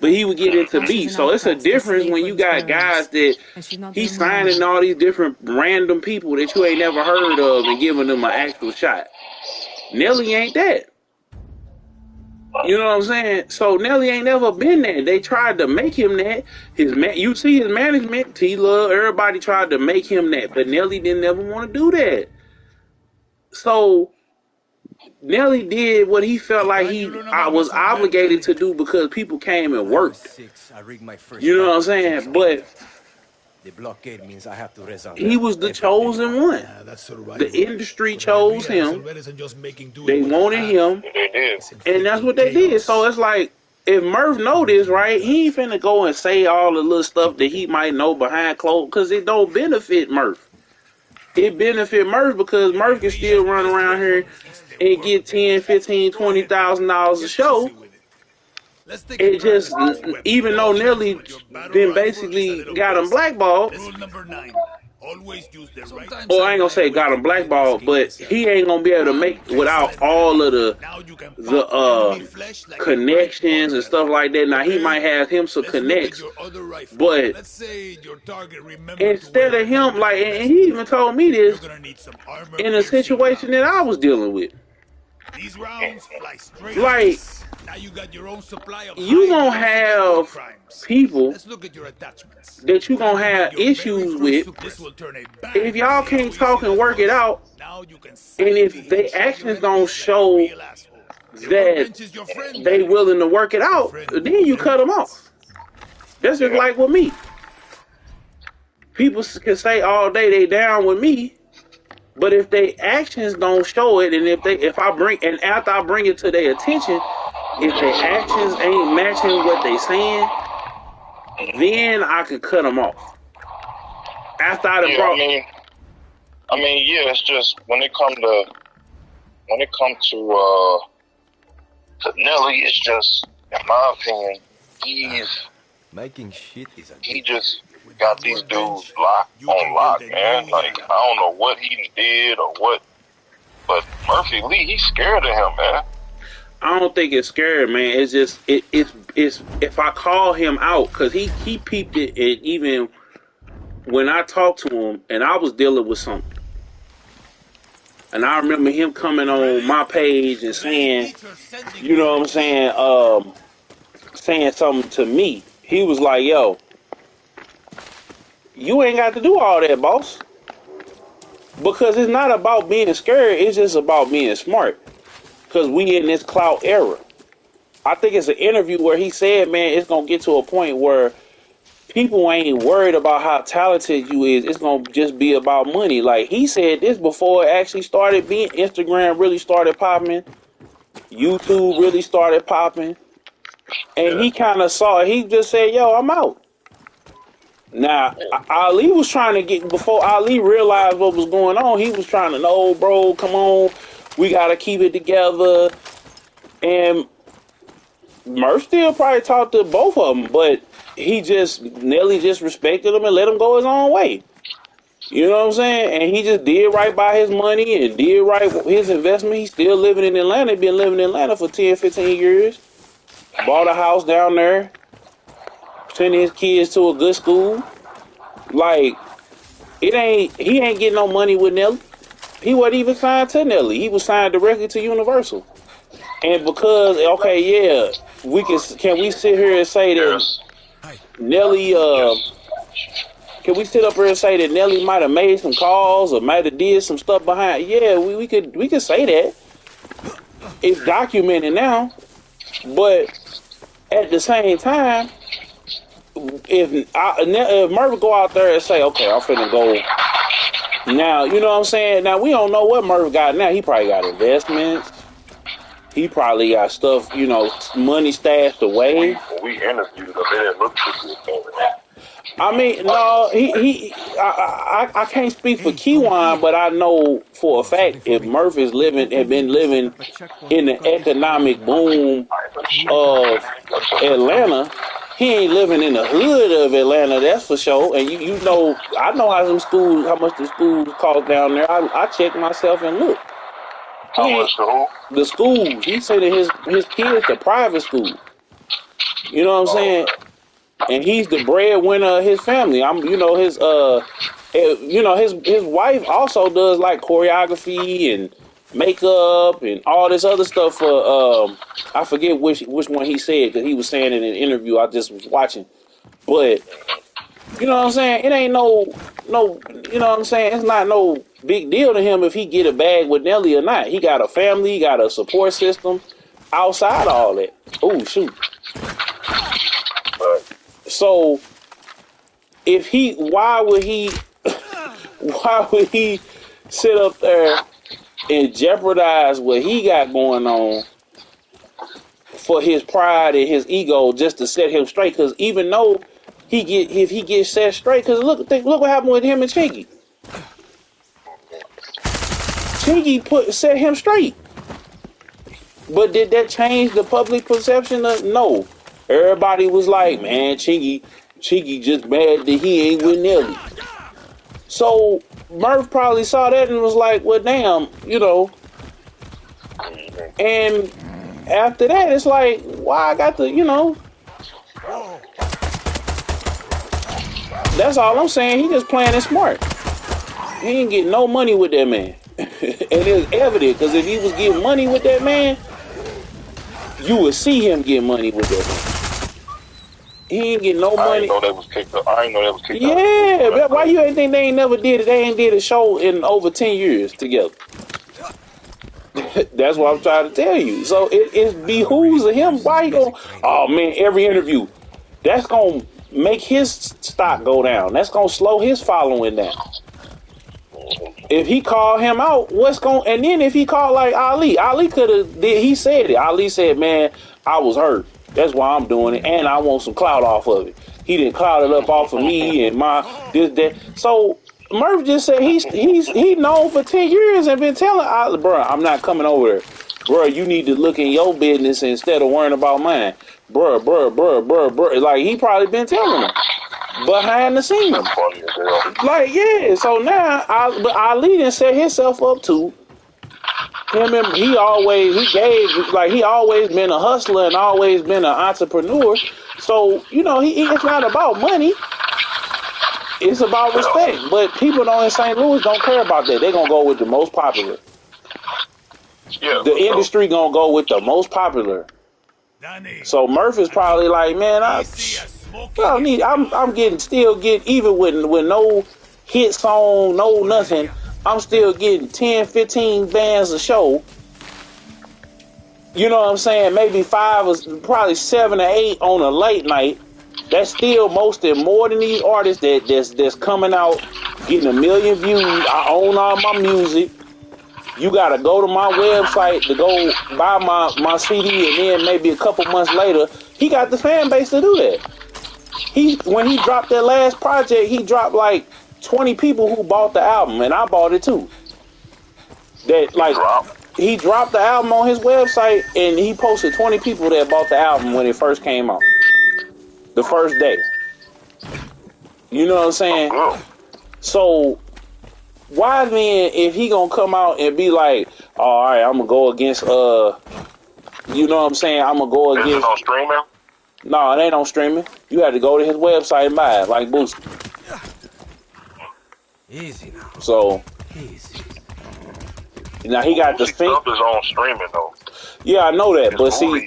but he would get into beefs. So it's a difference when you got guys that he's signing all these different random people that you ain't never heard of and giving them an actual shot. Nelly ain't that. You know what I'm saying? So Nelly ain't never been that. They tried to make him that. You see his management, T-Love, everybody tried to make him that, but Nelly didn't ever want to do that. So Nelly did what he felt like I was obligated to do because people came and worked. You know what I'm saying? But the blockade means I have to resolve. He was the chosen one. The industry chose him. They wanted him, and that's what they did. So it's like, if Murph know this, right, he ain't finna go and say all the little stuff that he might know behind closed, because it don't benefit Murph. It benefit Murph because Murph can still run around here and get $10,000, $15,000, $20,000 a show. It just, even though Nelly then basically got him blackballed, or I ain't gonna say got him blackballed, but he ain't gonna be able to make without all of the connections and stuff like that. Now he might have him some connects, but instead of him, like, and he even told me this in a situation that I was dealing with. These rounds fly straight. Like, now you got your own supply of you gonna have people that you gonna have issues with. If y'all can't talk and work it out, and if their actions don't show that they willing to work it out, then you cut them off. That's just like with me. People can say all day they down with me, but if they actions don't show it, and after I bring it to their attention, if their actions ain't matching what they saying, then I could cut them off. After I I mean, yeah, it's just when it come to Nelly, it's just, in my opinion, he's making shit. He just got these dudes on lock, man. Like, I don't know what he did or what, but Murphy Lee, he's scared of him, man. I don't think it's scared, man. It's just it's if I call him out, because he peeped it, and even when I talked to him and I was dealing with something, and I remember him coming on my page and saying, you know what I'm saying, saying something to me. He was like, yo, you ain't got to do all that, boss. Because it's not about being scared, it's just about being smart. Because we in this clout era. I think it's an interview where he said, man, it's going to get to a point where people ain't worried about how talented you is. It's going to just be about money. Like, he said this before it actually started being, Instagram really started popping. YouTube really started popping. And he kind of saw it. He just said, yo, I'm out. Now, Ali was trying to get, before Ali realized what was going on, he was trying to, no, bro, come on. We got to keep it together. And Murph still probably talked to both of them, but Nelly just respected him and let him go his own way. You know what I'm saying? And he just did right by his money and did right with his investment. He's still living in Atlanta. Been living in Atlanta for 10, 15 years. Bought a house down there. Sending his kids to a good school. Like, he ain't getting no money with Nelly. He wasn't even signed to Nelly. He was signed directly to Universal. And because, okay, yeah, can we sit here and say that Nelly, can we sit up here and say that Nelly might have made some calls or might have did some stuff behind? Yeah, we could say that. It's documented now. But at the same time, if Murphy go out there and say, okay, I'm finna go Now, you know what I'm saying? Now, we don't know what Murph got now. He probably got investments. He probably got stuff, you know, money stashed away. When we interviewed him, it didn't look too good. I mean, no, I can't speak for Kiwan, but I know for a fact if Murph had been living in the economic boom of Atlanta, he ain't living in the hood of Atlanta, that's for sure. And you know, I know how much the schools cost down there. I check myself and look. How much the schools? He said that his kids the private school. You know what I'm saying? And he's the breadwinner of his family. His wife also does like choreography and makeup and all this other stuff for I forget which one he said, because he was saying in an interview I just was watching. But you know what I'm saying? It ain't no you know what I'm saying? It's not no big deal to him if he get a bag with Nelly or not. He got a family, he got a support system outside all that. Oh shoot. So why would he sit up there and jeopardize what he got going on for his pride and his ego just to set him straight? Because even though if he gets set straight, because look what happened with him and Chingy. Chingy set him straight. But did that change the public perception? No. Everybody was like, man, Chingy just mad that he ain't with Nelly. So Murph probably saw that and was like, well, damn, you know. And after that, it's like, why I got to, you know. That's all I'm saying. He just playing it smart. He ain't getting no money with that man. And it's evident, because if he was getting money with that man, you would see him get money with that man. He ain't getting no money. I didn't know that was kicked up. Yeah, but why you ain't think they ain't never did it? They ain't did a show in over 10 years together. That's what I'm trying to tell you. So it behooves of him. Why he going, oh man, every interview, that's going to make his stock go down. That's going to slow his following down. If he called him out, and then if he called like Ali could have, he said it. Ali said, man, I was hurt. That's why I'm doing it, and I want some clout off of it. He didn't clout it up off of me and my this that. So Murph just said he known for 10 years and been telling Ali, bro, I'm not coming over there. Bro, you need to look in your business instead of worrying about mine. Bro. Like he probably been telling him behind the scenes. Like, yeah. So now but Ali done set himself up to he always been a hustler and always been an entrepreneur. So, you know, it's not about money. It's about respect. But people in St. Louis don't care about that. They're going to go with the most popular. Yeah, the industry going to go with the most popular. So Murph is probably like, man, I'm still getting, even with no hit song, no nothing, I'm still getting 10, 15 bands a show. You know what I'm saying? Maybe 5 or probably 7 or 8 on a late night. That's still more than these artists that's coming out getting 1 million views. I own all my music. You gotta go to my website to go buy my CD, and then maybe a couple months later, he got the fan base to do that. When he dropped that last project, he dropped like 20 people who bought the album, and I bought it too. He dropped the album on his website, and he posted 20 people that bought the album when it first came out. The first day. You know what I'm saying? So why then, if he gonna come out and be like, oh, all right, I'm gonna go against you know what I'm saying? I'm gonna go against. Is it on streaming? No, it ain't on streaming. You had to go to his website and buy it, like Boost. Easy now. So easy. Now he got the thing. Stuff is on streaming though. Yeah, I know that, but his movie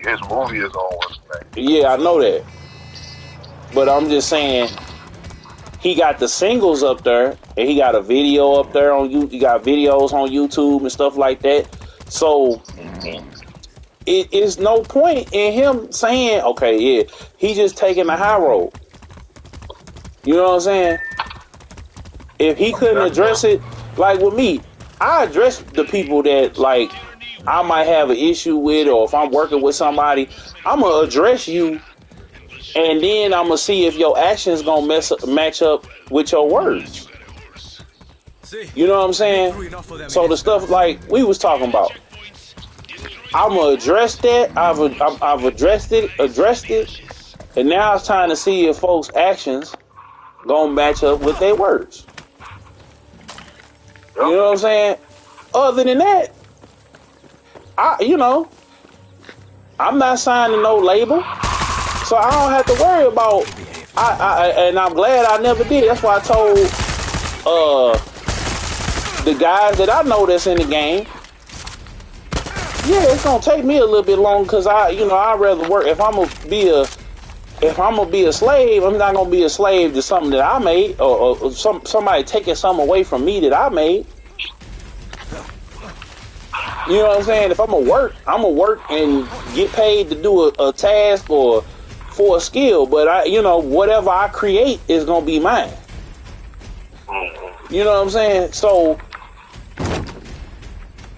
is on what's name. Yeah, I know that. But I'm just saying, he got the singles up there, and he got a video up there on YouTube. He got videos on YouTube and stuff like that. So it is no point in him saying, okay, yeah, he just taking the high road. You know what I'm saying? If he couldn't address it, Like with me, I address the people that like I might have an issue with, or if I'm working with somebody, I'm gonna address you, and then I'm gonna see if your actions gonna match up with your words. You know what I'm saying? So the stuff like we was talking about, I'm gonna address that. I've addressed it, and now it's time to see if folks' actions gonna match up with their words. You know what I'm saying? Other than that, I'm not signing no label, so I don't have to worry about. And I'm glad I never did. That's why I told the guys that I know that's in the game. Yeah, it's gonna take me a little bit long because I'd rather work. If I'm gonna be a slave, I'm not gonna be a slave to something that I made, or somebody taking something away from me that I made. You know what I'm saying? If I'm gonna work and get paid to do a task or for a skill. But whatever I create is gonna be mine. You know what I'm saying? So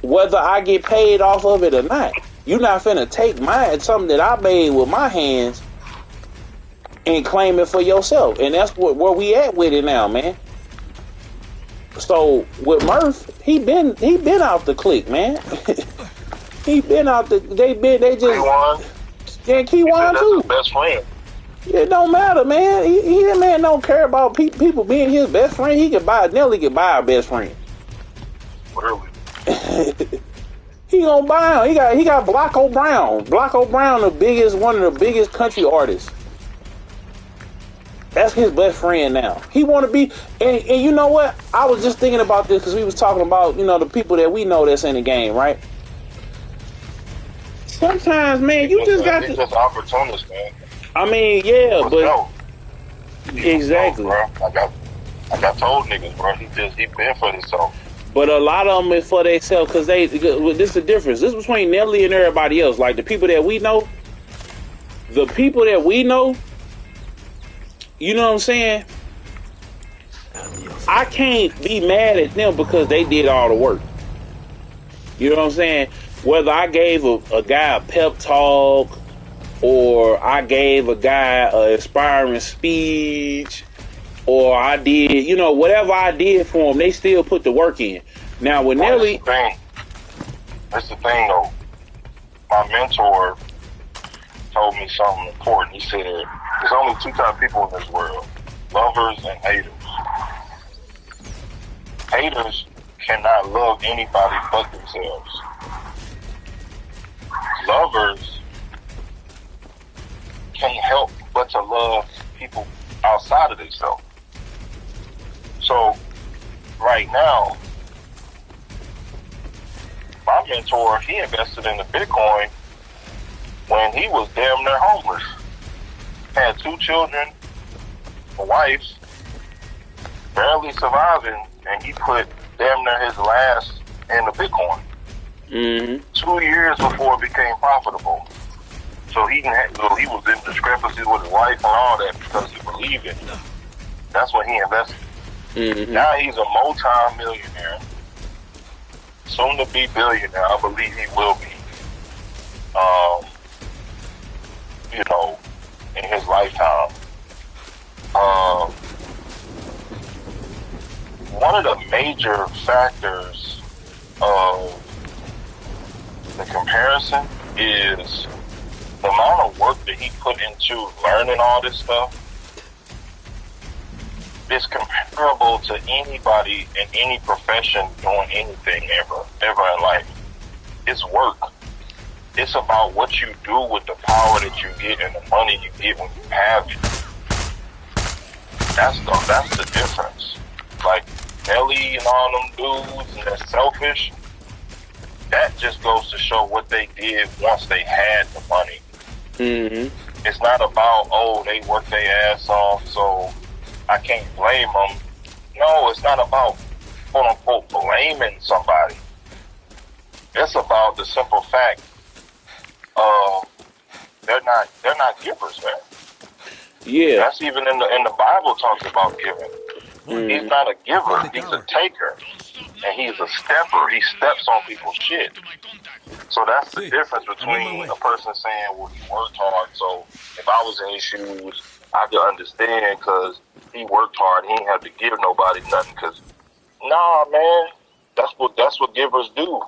whether I get paid off of it or not, you're not finna take something that I made with my hands and claim it for yourself. And that's where we at with it now, man. So with Murph, he been out the clique, man. He been out they just Keywan too. Best friend. It don't matter, man. That man don't care about people being his best friend. Nelly could buy a best friend. Really? He gonna buy him. He got Blocko Brown. Blocko Brown, one of the biggest country artists. That's his best friend now. He want to be, and you know what? I was just thinking about this because we was talking about the people that we know that's in the game, right? Sometimes, man, you just got to. Just opportunists, man. I mean, yeah, but exactly. Bro. I got told niggas, bro. He been for himself. But a lot of them is for themselves because this is the difference. This is between Nelly and everybody else. Like the people that we know, you know what I'm saying? I can't be mad at them because they did all the work. You know what I'm saying? Whether I gave a guy a pep talk or I gave a guy an inspiring speech or I did, whatever I did for them, they still put the work in. Now with Nelly... That's the thing though. My mentor told me something important. He said, there's only two types of people in this world, lovers and haters. Haters cannot love anybody but themselves. Lovers can't help but to love people outside of themselves. So, right now, my mentor, he invested in the Bitcoin when he was damn near homeless. Had 2 children, a wife, barely surviving, and he put damn near his last in the Bitcoin. 2 years before it became profitable. So he was in discrepancy with his wife and all that because he believed in it. That's when he invested. Now he's a multi-millionaire, soon to be billionaire. I believe he will be. In his lifetime. One of the major factors of the comparison is the amount of work that he put into learning all this stuff is comparable to anybody in any profession doing anything ever in life. It's work. It's about what you do with the power that you get and the money you get when you have it. That's the difference. Like Nelly and all them dudes and they're selfish. That just goes to show what they did once they had the money. It's not about, they worked their ass off, so I can't blame them. No, it's not about, quote unquote, blaming somebody. It's about the simple fact they're not givers, man. Yeah. That's even in the Bible talks about giving. He's not a giver. He's a taker. And he's a stepper. He steps on people's shit. So that's the difference between a person saying, well, he worked hard. So if I was in his shoes, I could understand because he worked hard. He ain't have to give nobody nothing. Because, nah, man, that's what givers do.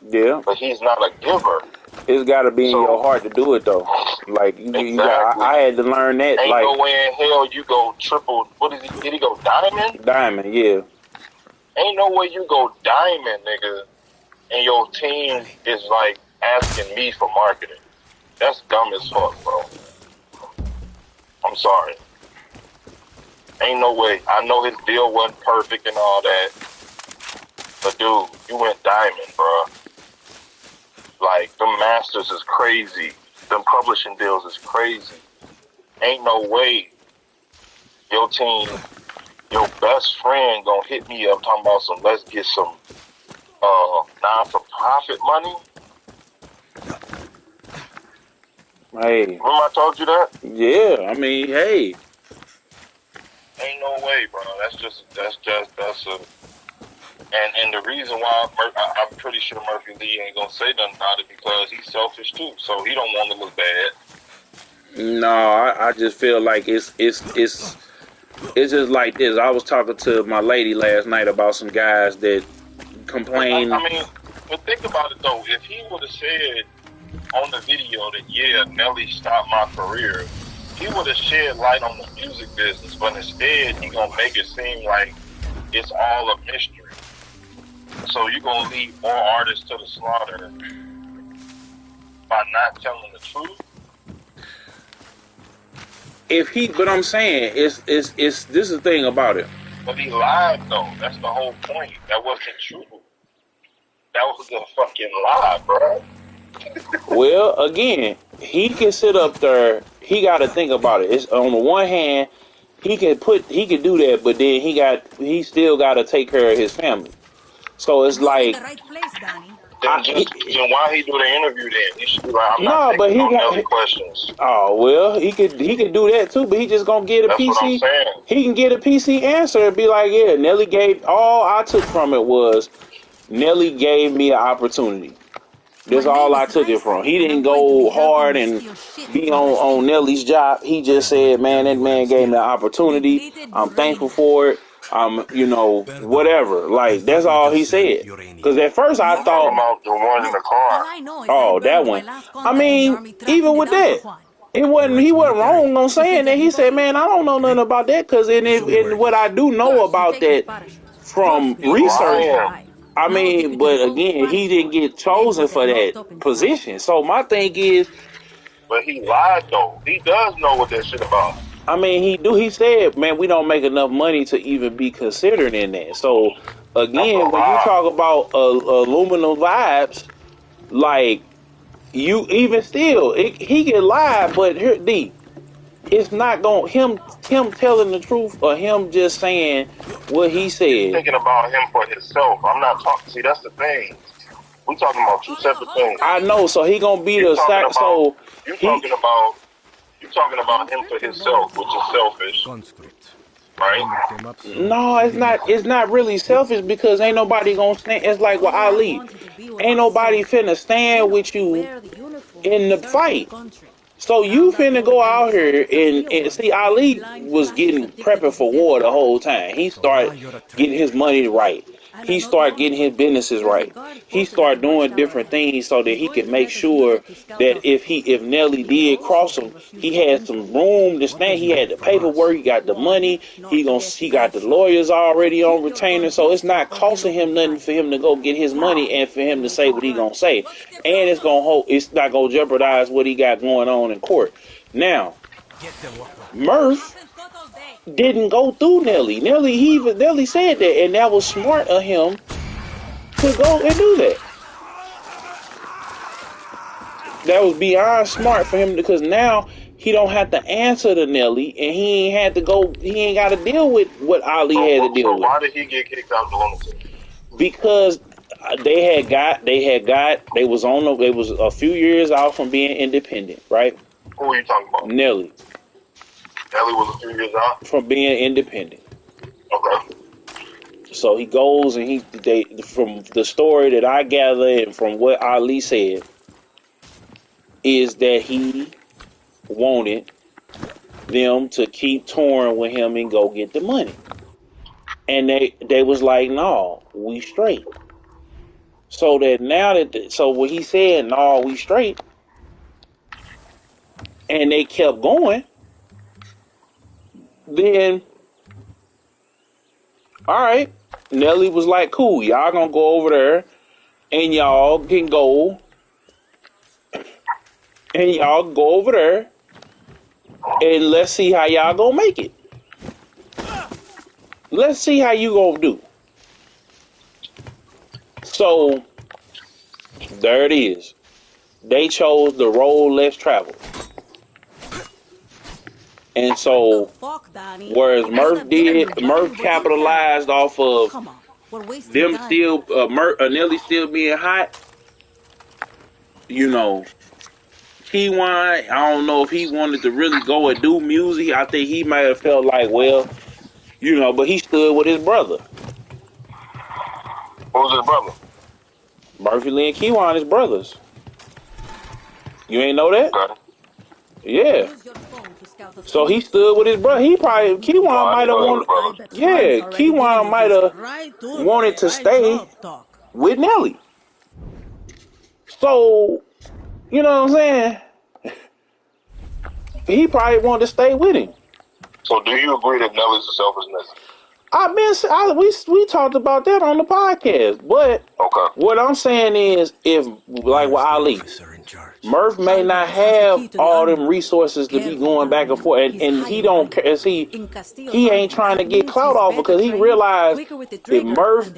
Yeah. But he's not a giver. It's got to be in your heart to do it, though. Like, I had to learn that. Ain't like, no way in hell you go triple. What is he? Did he go diamond? Diamond, yeah. Ain't no way you go diamond, nigga, and your team is like asking me for marketing. That's dumb as fuck, bro. I'm sorry. Ain't no way. I know his deal wasn't perfect and all that, but dude, you went diamond, bro. Like, them masters is crazy. Them publishing deals is crazy. Ain't no way your team, your best friend gonna hit me up talking about some, let's get some non-for-profit money. Hey. Remember I told you that? Yeah, I mean, hey. Ain't no way, bro. That's a... And the reason why I'm pretty sure Murphy Lee ain't gonna say nothing about it because he's selfish too. So he don't want to look bad. No, I just feel like it's just like this. I was talking to my lady last night about some guys that complain. I mean, but think about it though. If he would have said on the video that, yeah, Nelly stopped my career, he would have shed light on the music business. But instead, he gonna make it seem like it's all a mystery. So you're gonna lead more artists to the slaughter by not telling the truth. But I'm saying it's this is the thing about it. But he lied though. That's the whole point. That wasn't true. That was a fucking lie, bro. Well, again, he can sit up there. He got to think about it. It's on the one hand, he can do that, but then he still got to take care of his family. So it's like, then why he do the interview then? He should be like, I'm not but he got Nelly questions. Oh well, he could do that too, but he just gonna get a That's PC. What I'm saying. He can get a PC answer and be like, yeah, Nelly gave. All I took from it was Nelly gave me an opportunity. That's all I took it from. He didn't go hard and be on Nelly's job. He just said, man, that man gave me an opportunity. I'm thankful for it. Whatever. Like, that's all he said. Because at first I thought, about the one in the car. Oh, that one. I mean, even with that, he wasn't wrong on saying that. He said, man, I don't know nothing about that. Because in what I do know about that from research, I mean, but again, he didn't get chosen for that position. So my thing is, but he lied though. He does know what that shit about. I mean, he said, man, we don't make enough money to even be considered in that. So again, when you talk about aluminum vibes, like, you even still, he can lie, but here, it's not going him telling the truth or him just saying what he said. He's thinking about him for himself. I'm not talking. See, that's the thing. We talking about two separate things. I know. So he gonna be the sack. So you're talking about him for himself, which is selfish, right? No, it's not. It's not really selfish because ain't nobody gonna stand. It's like with Ali. Ain't nobody finna stand with you in the fight. So you finna go out here and see, Ali was prepping for war the whole time. He started getting his money right. He started getting his businesses right. He started doing different things so that he could make sure that if Nelly did cross him, he had some room to stand. He had the paperwork, he got the money, he got the lawyers already on retainer, so it's not costing him nothing for him to go get his money and for him to say what he gonna say. And it's not gonna jeopardize what he got going on in court. Now, Murph didn't go through Nelly. Nelly said that, and that was smart of him to go and do that. That was beyond smart for him because now he don't have to answer to Nelly, and he ain't got to deal with what Ali had to deal with. Why did he get kicked out of the lunatic? Because they was a few years out from being independent, right? Who are you talking about? Nelly. Nelly was a few years out from being independent. Okay. So he goes and from the story that I gather and from what Ali said is that he wanted them to keep touring with him and go get the money. And they was like, no, we straight. So that now that so when he said, no, we straight, and they kept going, then all right, Nelly was like, cool, y'all gonna go over there and y'all can go and y'all go over there and let's see how y'all gonna make it. Let's see how you gonna do. So there it is. They chose the road less traveled. And so whereas Murph capitalized off of them still Nelly still being hot, you know, Keywan, I don't know if he wanted to really go and do music. I think he might have felt like, well, you know, but he stood with his brother. Who's his brother? Murphy Lee and Keywan is brothers. You ain't know that? Okay. Yeah. So he stood with his brother. He probably Keywan might have wanted. Yeah, Keywan might have wanted to stay with Nelly. So, you know what I'm saying? He probably wanted to stay with him. So do you agree that Nelly's a selfishness? We talked about that on the podcast, but what I'm saying is, if like with Ali, Murph may not have all them resources to be going back and forth, and he don't care. He ain't trying to get clout off because he realized if Murph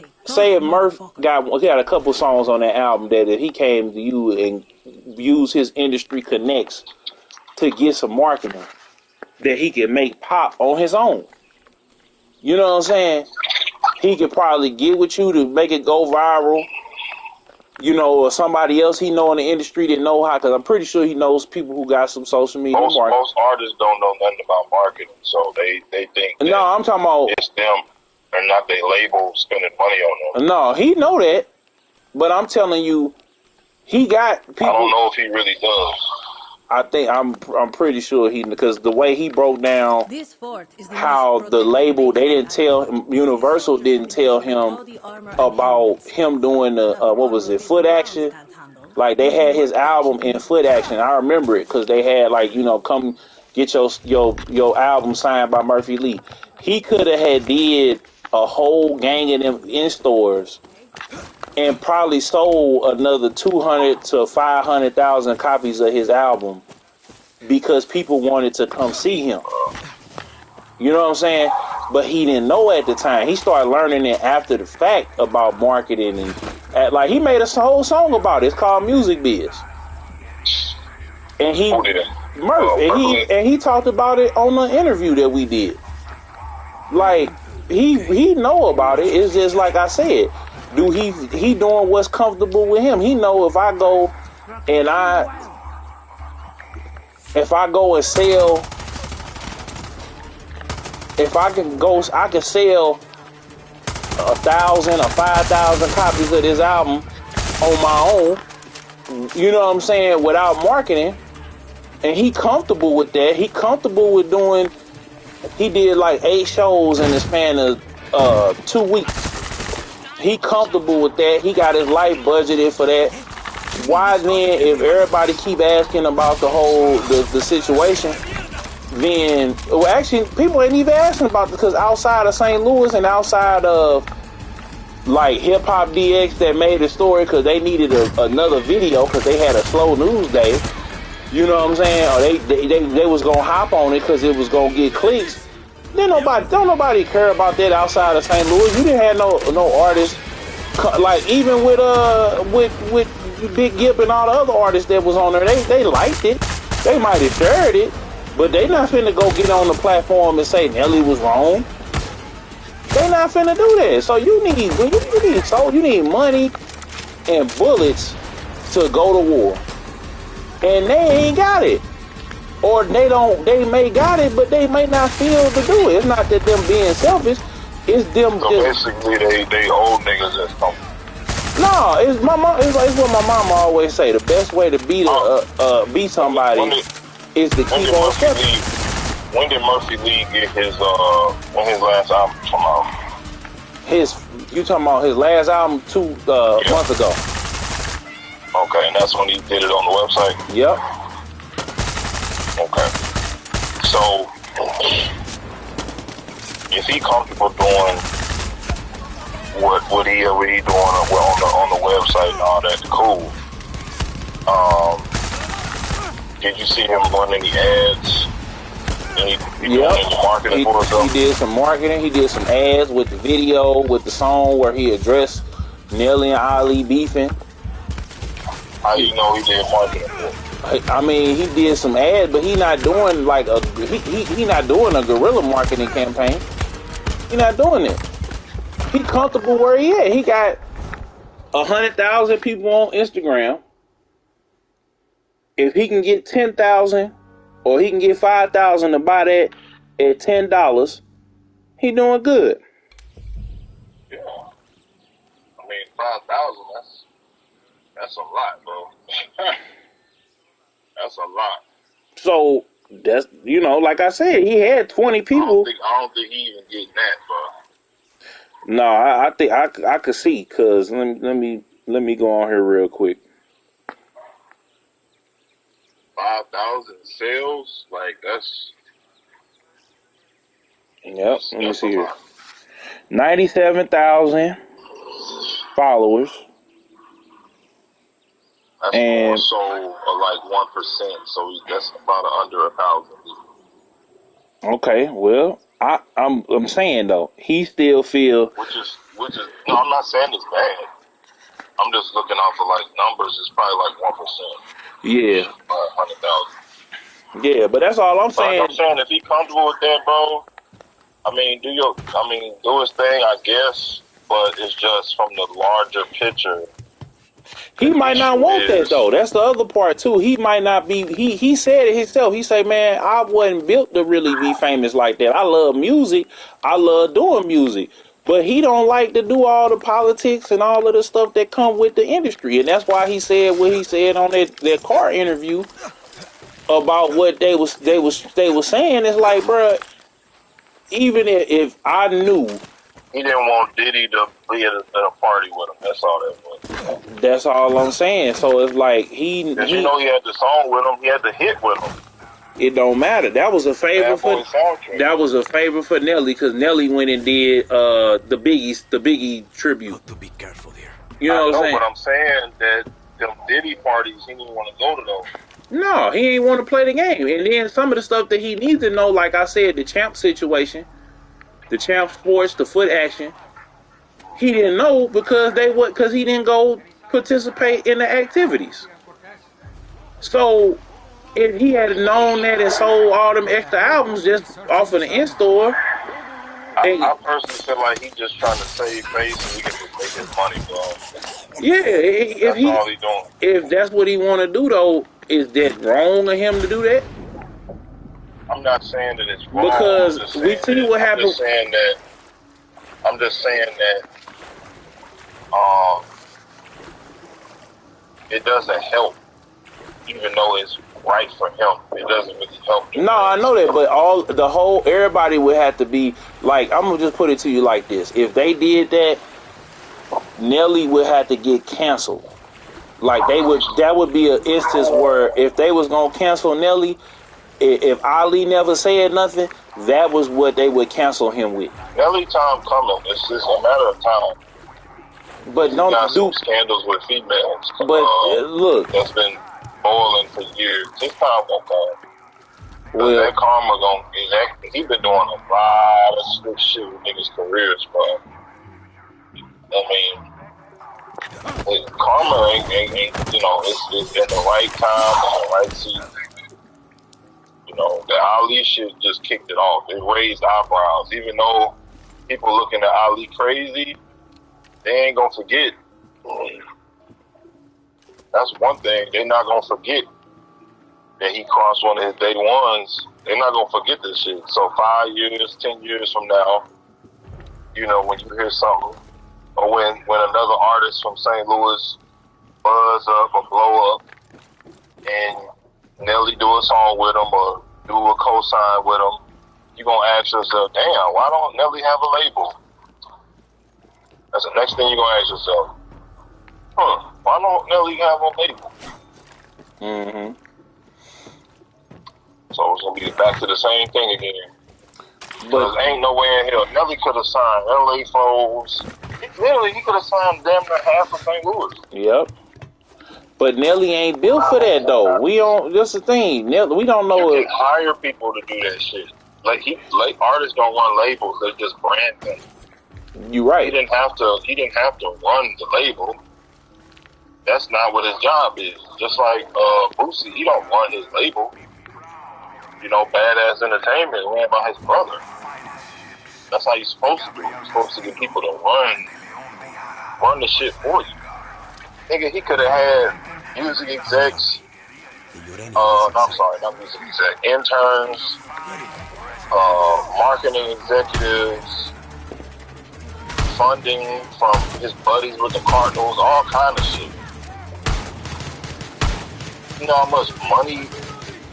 got a couple songs on that album that if he came to you and use his industry connects to get some marketing, that he can make pop on his own. You know what I'm saying? He could probably get with you to make it go viral, you know, or somebody else he know in the industry that know how, because I'm pretty sure he knows people who got some social media marketing. Most artists don't know nothing about marketing, so they think no, I'm talking about it's them and not their label spending money on them. No, he know that, but I'm telling you, he got people. I don't know if he really does. I think I'm pretty sure because the way he broke down how the label, they didn't tell Universal didn't tell him about him doing the what was it, Foot Action. Like they had his album in Foot Action. I remember it because they had like, you know, come get your album signed by Murphy Lee. He could have had did a whole gang of them in stores and probably sold another 200 to 500,000 copies of his album because people wanted to come see him. You know what I'm saying? But he didn't know at the time. He started learning it after the fact about marketing and like he made a whole song about it. It's called Music Biz. And Murph, and he talked about it on the interview that we did. Like he know about it. It's just like I said. He doing what's comfortable with him. He know if I go and sell, if I can sell 1,000 or 5,000 copies of this album on my own. You know what I'm saying? Without marketing, and he comfortable with that. He comfortable with doing. He did like 8 shows in the span of 2 weeks. He comfortable with that. He got his life budgeted for that. Why then, if everybody keep asking about the situation, then well, actually people ain't even asking about it because outside of St. Louis and outside of like Hip Hop DX that made the story because they needed another video because they had a slow news day. You know what I'm saying? Or they was gonna hop on it because it was gonna get clicks. Don't nobody care about that outside of St. Louis. You didn't have no artists like even with Big Gip and all the other artists that was on there. They liked it. They might have shared it, but they not finna go get on the platform and say Nelly was wrong. They not finna do that. So you need money and bullets to go to war, and they ain't got it. Or they may got it, but they may not feel to do it. It's not that them being selfish. It's them. So basically, they old niggas that's coming. No, it's my mom. It's what my mama always say. The best way to beat somebody is to keep on stepping. When did Murphy Lee get his when his last album come out? You talking about his last album 2 months ago? Okay, and that's when he did it on the website. Yep. Okay. So if he comfortable doing what he doing on the website and all that, cool. Did you see him run any ads? Any marketing for himself? He did some marketing. He did some ads with the video, with the song where he addressed Nelly and Ali beefing. How you know he did marketing for? I mean, he did some ads, but he not doing like he not doing a guerrilla marketing campaign. He not doing it. He comfortable where he at. He got 100,000 people on Instagram. If he can get 10,000 or he can get 5,000 to buy that at $10, he doing good. Yeah. I mean, 5,000. That's a lot, bro. That's a lot. So that's like I said, he had 20 people. I don't think he even getting that, bro. No, I think I could see, cause let me go on here real quick. 5,000 sales, like that's. Yep. Let me see here. 97,000 followers. That's more so like 1%, so that's about under 1,000 people. Okay, well, I'm saying though, he still feel which is no, I'm not saying it's bad. I'm just looking off of like numbers. It's probably like 1%. Yeah. 100,000. Yeah, but that's all I'm saying. Like I'm saying, if he comfortable with that, bro, I mean, do his thing, I guess. But it's just from the larger picture. He might not want that though. That's the other part too. He might not be. He said it himself. He said, "Man, I wasn't built to really be famous like that. I love music. I love doing music." But he don't like to do all the politics and all of the stuff that come with the industry, and that's why he said what he said on that car interview about what they was saying. It's like, bro, even if I knew, he didn't want Diddy to be at a party with him. That's all that was. That's all I'm saying. So it's like he had the song with him. He had the hit with him. It don't matter. That was a favor for Nelly, because Nelly went and did the Biggie tribute. To be careful here. You know what I'm saying? But I'm saying that them Diddy parties, he didn't want to go to those. No, he ain't want to play the game. And then some of the stuff that he needs to know, like I said, the champ situation, the champ sports, the foot action, he didn't know because he didn't go participate in the activities. So if he had known that and sold all them extra albums just off of the in-store, I personally feel like he's just trying to save face and he can just make his money, bro. Yeah, that's all he doing. If that's what he want to do, though, is that wrong of him to do that? I'm not saying that it's wrong. Because we see what happened. I'm just saying that it doesn't help, even though it's right for him. It doesn't really help. No, I know that, but everybody would have to be like, I'm gonna just put it to you like this: if they did that, Nelly would have to get canceled. Like that would be an instance where if they was gonna cancel Nelly, if Ali never said nothing, that was what they would cancel him with. Nelly time coming. It's just a matter of time. But don't got some scandals with females. But look, that's been boiling for years. His time gonna come. Well, that karma he been doing a lot of slick shit with niggas' careers, bro. I mean, karma ain't it's in the right time and the right season. You know, the Ali shit just kicked it off. It raised eyebrows. Even though people looking at Ali crazy, they ain't gonna forget. That's one thing. They're not gonna forget that he crossed one of his day ones. They're not gonna forget this shit. So 5 years, 10 years from now, you know, when you hear something, or when another artist from St. Louis buzz up or blow up, and Nelly do a song with him or do a co-sign with him, you gonna ask yourself, damn, why don't Nelly have a label? That's the next thing you're gonna ask yourself. Why don't Nelly have a label? Mm-hmm. So it's gonna be back to the same thing again. Because ain't no way in hell Nelly could have signed LA Foes. Literally, he could have signed damn near half of St. Louis. Yep. But Nelly ain't built for that though. We don't. That's the thing. Nelly, we don't know. You can hire people to do that shit. Like artists don't run labels. They just brand them. You right. He didn't have to run the label. That's not what his job is. Just like Boosie, he don't run his label. You know, Badass Entertainment ran by his brother. That's how you're supposed to do. You're supposed to get people to run the shit for you. Nigga, he could have had music execs. I'm sorry, not music execs. Interns, marketing executives, funding from his buddies with the Cardinals, all kind of shit. You know how much money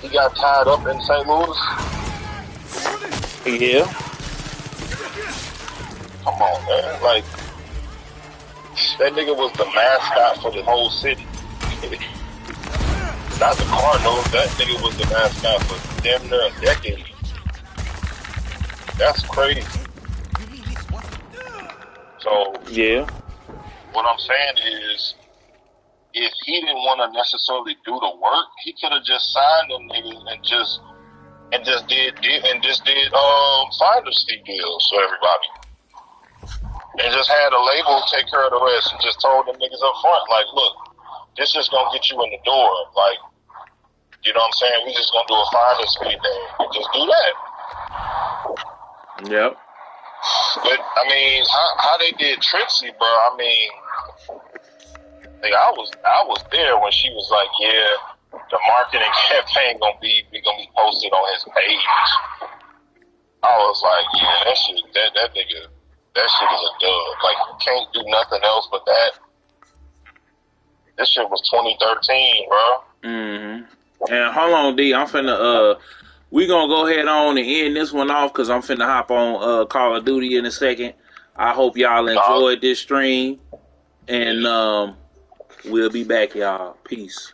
he got tied up in St. Louis? Yeah. Come on, man. Like, that nigga was the mascot for the whole city. Not the Cardinals. That nigga was the mascot for damn near a decade. That's crazy. So, yeah. What I'm saying is, if he didn't want to necessarily do the work, he could have just signed them niggas and just did finder's fee deals for everybody, and just had a label take care of the rest, and just told them niggas up front, like, look, this is gonna get you in the door, like, you know what I'm saying? We just gonna do a finder's fee thing, and just do that. Yep. But I mean, how they did Trixie, bro? I mean, I was there when she was like, yeah, the marketing campaign gonna be posted on his page. I was like, yeah, that shit is a dub. Like, you can't do nothing else but that. This shit was 2013, bro. Mm-hmm. And hold on, D. I'm finna we gonna go ahead on and end this one off because I'm finna hop on Call of Duty in a second. I hope y'all enjoyed this stream, and we'll be back, y'all. Peace.